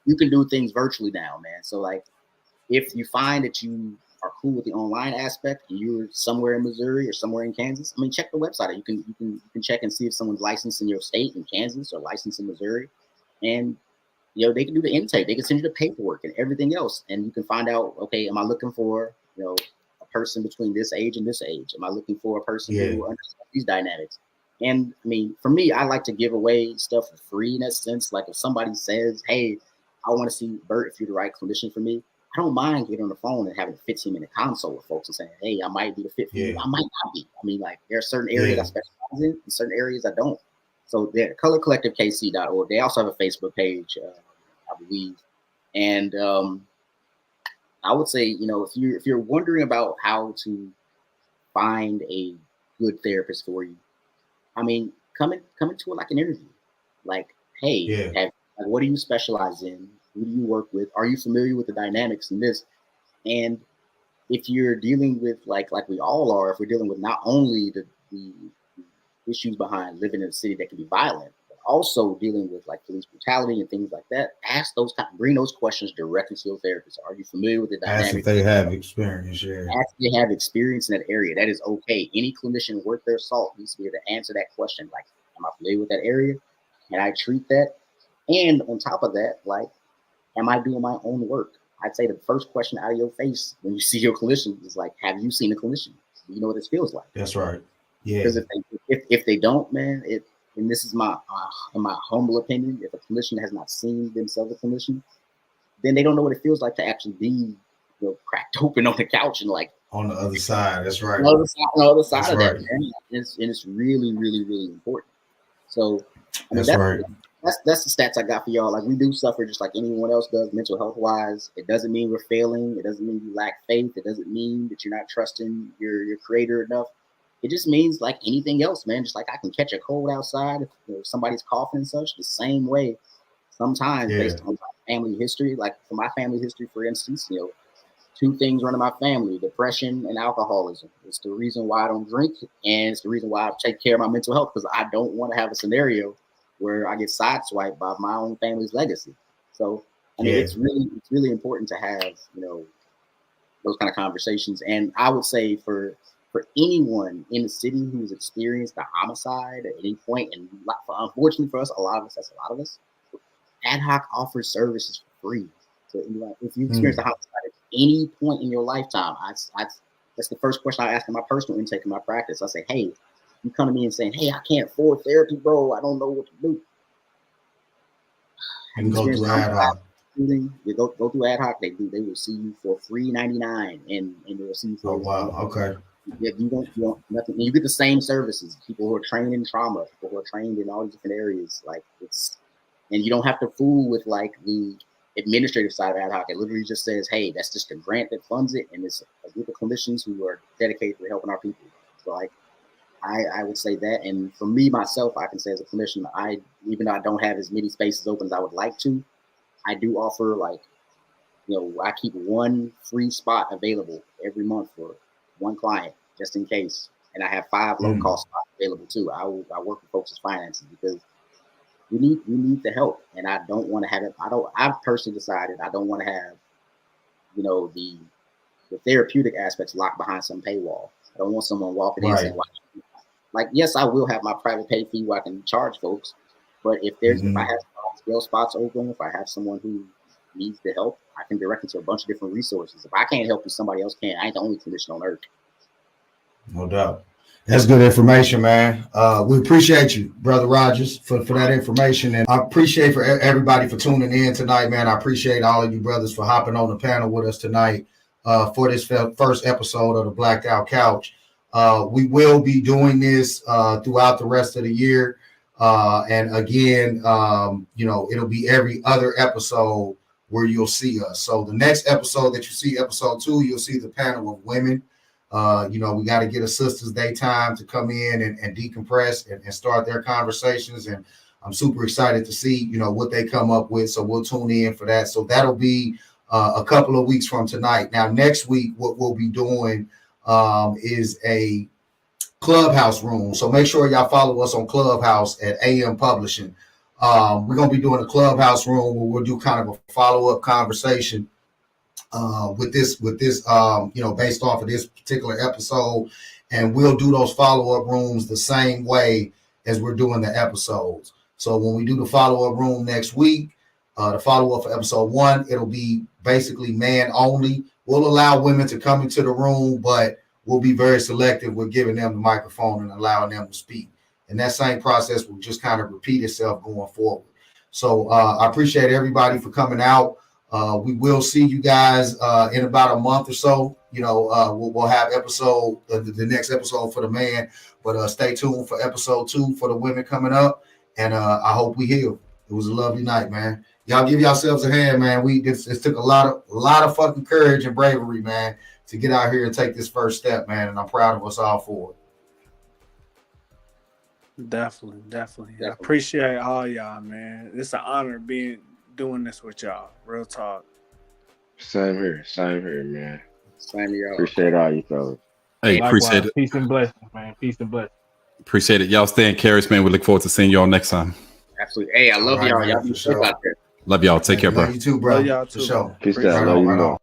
You can do things virtually now, man. So if you find that you are cool with the online aspect and you're somewhere in Missouri or somewhere in Kansas, check the website. You can check and see if someone's licensed in your state in Kansas or licensed in Missouri, and they can do the intake. They can send you the paperwork and everything else. And you can find out, okay, am I looking for, a person between this age and this age? Am I looking for a person who understands these dynamics? And for me, I like to give away stuff for free in that sense. Like if somebody says, hey, I want to see Bert, if you're the right clinician for me, I don't mind getting on the phone and having a 15-minute consult with folks and saying, hey, I might be the fit for you. I might not be. There are certain areas I specialize in and certain areas I don't. So they're colorcollectivekc.org. They also have a Facebook page, I believe. And I would say, if you're wondering about how to find a good therapist for you, come into it like an interview. Like, hey, what do you specialize in? Who do you work with? Are you familiar with the dynamics in this? And if you're dealing with like we all are, if we're dealing with not only the issues behind living in a city that can be violent, but also dealing with like police brutality and things like that, bring those questions directly to your therapist. Are you familiar with the dynamics? Ask if they have experience. Ask if they have experience in that area. That is okay. Any clinician worth their salt needs to be able to answer that question. Like, am I familiar with that area? Can I treat that? And on top of that, am I doing my own work? I'd say the first question out of your face when you see your clinician is like, have you seen a clinician? Do you know what this feels like? That's right. Yeah. Because if they don't, man, and this is my in my humble opinion, if a clinician has not seen themselves a clinician, then they don't know what it feels like to actually be cracked open on the couch and on the other side. That's right. On the other side of that, man. And it's really, really, really important. So that's right. That's the stats I got for y'all. Like, we do suffer just like anyone else does, mental health wise. It doesn't mean we're failing. It doesn't mean you lack faith. It doesn't mean that you're not trusting your creator enough. It just means like anything else, man. Just like I can catch a cold outside if somebody's coughing and such. The same way, sometimes based on my family history. Like for my family history, for instance, two things run in my family: depression and alcoholism. It's the reason why I don't drink, and it's the reason why I take care of my mental health, because I don't want to have a scenario where I get sideswiped by my own family's legacy. So it's really important to have those kind of conversations. And I would say for anyone in the city who's experienced a homicide at any point, and unfortunately for us, that's a lot of us, ad hoc offers services for free. So if you experience a homicide at any point in your lifetime, that's the first question I ask in my personal intake in my practice. I say, hey, you come to me and saying, hey, I can't afford therapy, bro. I don't know what to do. You can go through ad hoc. You go through ad hoc. They will see you for $3.99 and they will see you for. Oh wow, okay. Yeah, you don't nothing. And you get the same services. People who are trained in trauma, people who are trained in all these different areas. And you don't have to fool with the administrative side of ad hoc. It literally just says, hey, that's just a grant that funds it, and it's a group of clinicians who are dedicated to helping our people. So I would say that. And for me, myself, I can say as a clinician, even though I don't have as many spaces open as I would like to, I do offer I keep one free spot available every month for one client, just in case. And I have 5 low-cost spots available too. I work with folks' finances because we need the help. And I don't want to have it. I've personally decided I don't want to have, the therapeutic aspects locked behind some paywall. I don't want someone walking in and saying, yes, I will have my private pay fee where I can charge folks, but if I have spots open, if I have someone who needs the help, I can direct them to a bunch of different resources. If I can't help you, somebody else can. I ain't the only clinician on earth. No doubt. That's good information, man. We appreciate you, Brother Rogers, for that information. And I appreciate for everybody for tuning in tonight, man. I appreciate all of you brothers for hopping on the panel with us tonight for this first episode of the Blacked Out Couch. We will be doing this throughout the rest of the year. And again, it'll be every other episode where you'll see us. So the next episode that you see, episode 2, you'll see the panel of women. We got to get a Sisters Daytime to come in and decompress and start their conversations. And I'm super excited to see, what they come up with. So we'll tune in for that. So that'll be a couple of weeks from tonight. Now, next week, what we'll be doing is a Clubhouse room. So make sure y'all follow us on Clubhouse at AM Publishing. We're going to be doing a Clubhouse room where we'll do kind of a follow-up conversation with this, based off of this particular episode. And we'll do those follow-up rooms the same way as we're doing the episodes. So when we do the follow-up room next week, the follow-up for episode 1, it'll be basically man only. We'll allow women to come into the room, but we'll be very selective with giving them the microphone and allowing them to speak. And that same process will just kind of repeat itself going forward. So I appreciate everybody for coming out. We will see you guys in about a month or so. We'll have the next episode for the man, but stay tuned for episode 2 for the women coming up. And I hope we heal. It was a lovely night, man. Y'all give yourselves a hand, man. It took a lot of fucking courage and bravery, man, to get out here and take this first step, man. And I'm proud of us all for it. Definitely. I appreciate all y'all, man. It's an honor doing this with y'all. Real talk. Same here, man. Same here. Appreciate all you fellas. Hey, Likewise. appreciate it. Peace and blessings, man. Peace and blessings. Appreciate it. Y'all stay encouraged, man. We look forward to seeing y'all next time. Absolutely. Hey, I love y'all. Y'all be safe out there. Love y'all. Take care, bro. Love you too, bro. Love y'all too. For sure. Peace out. Love you more.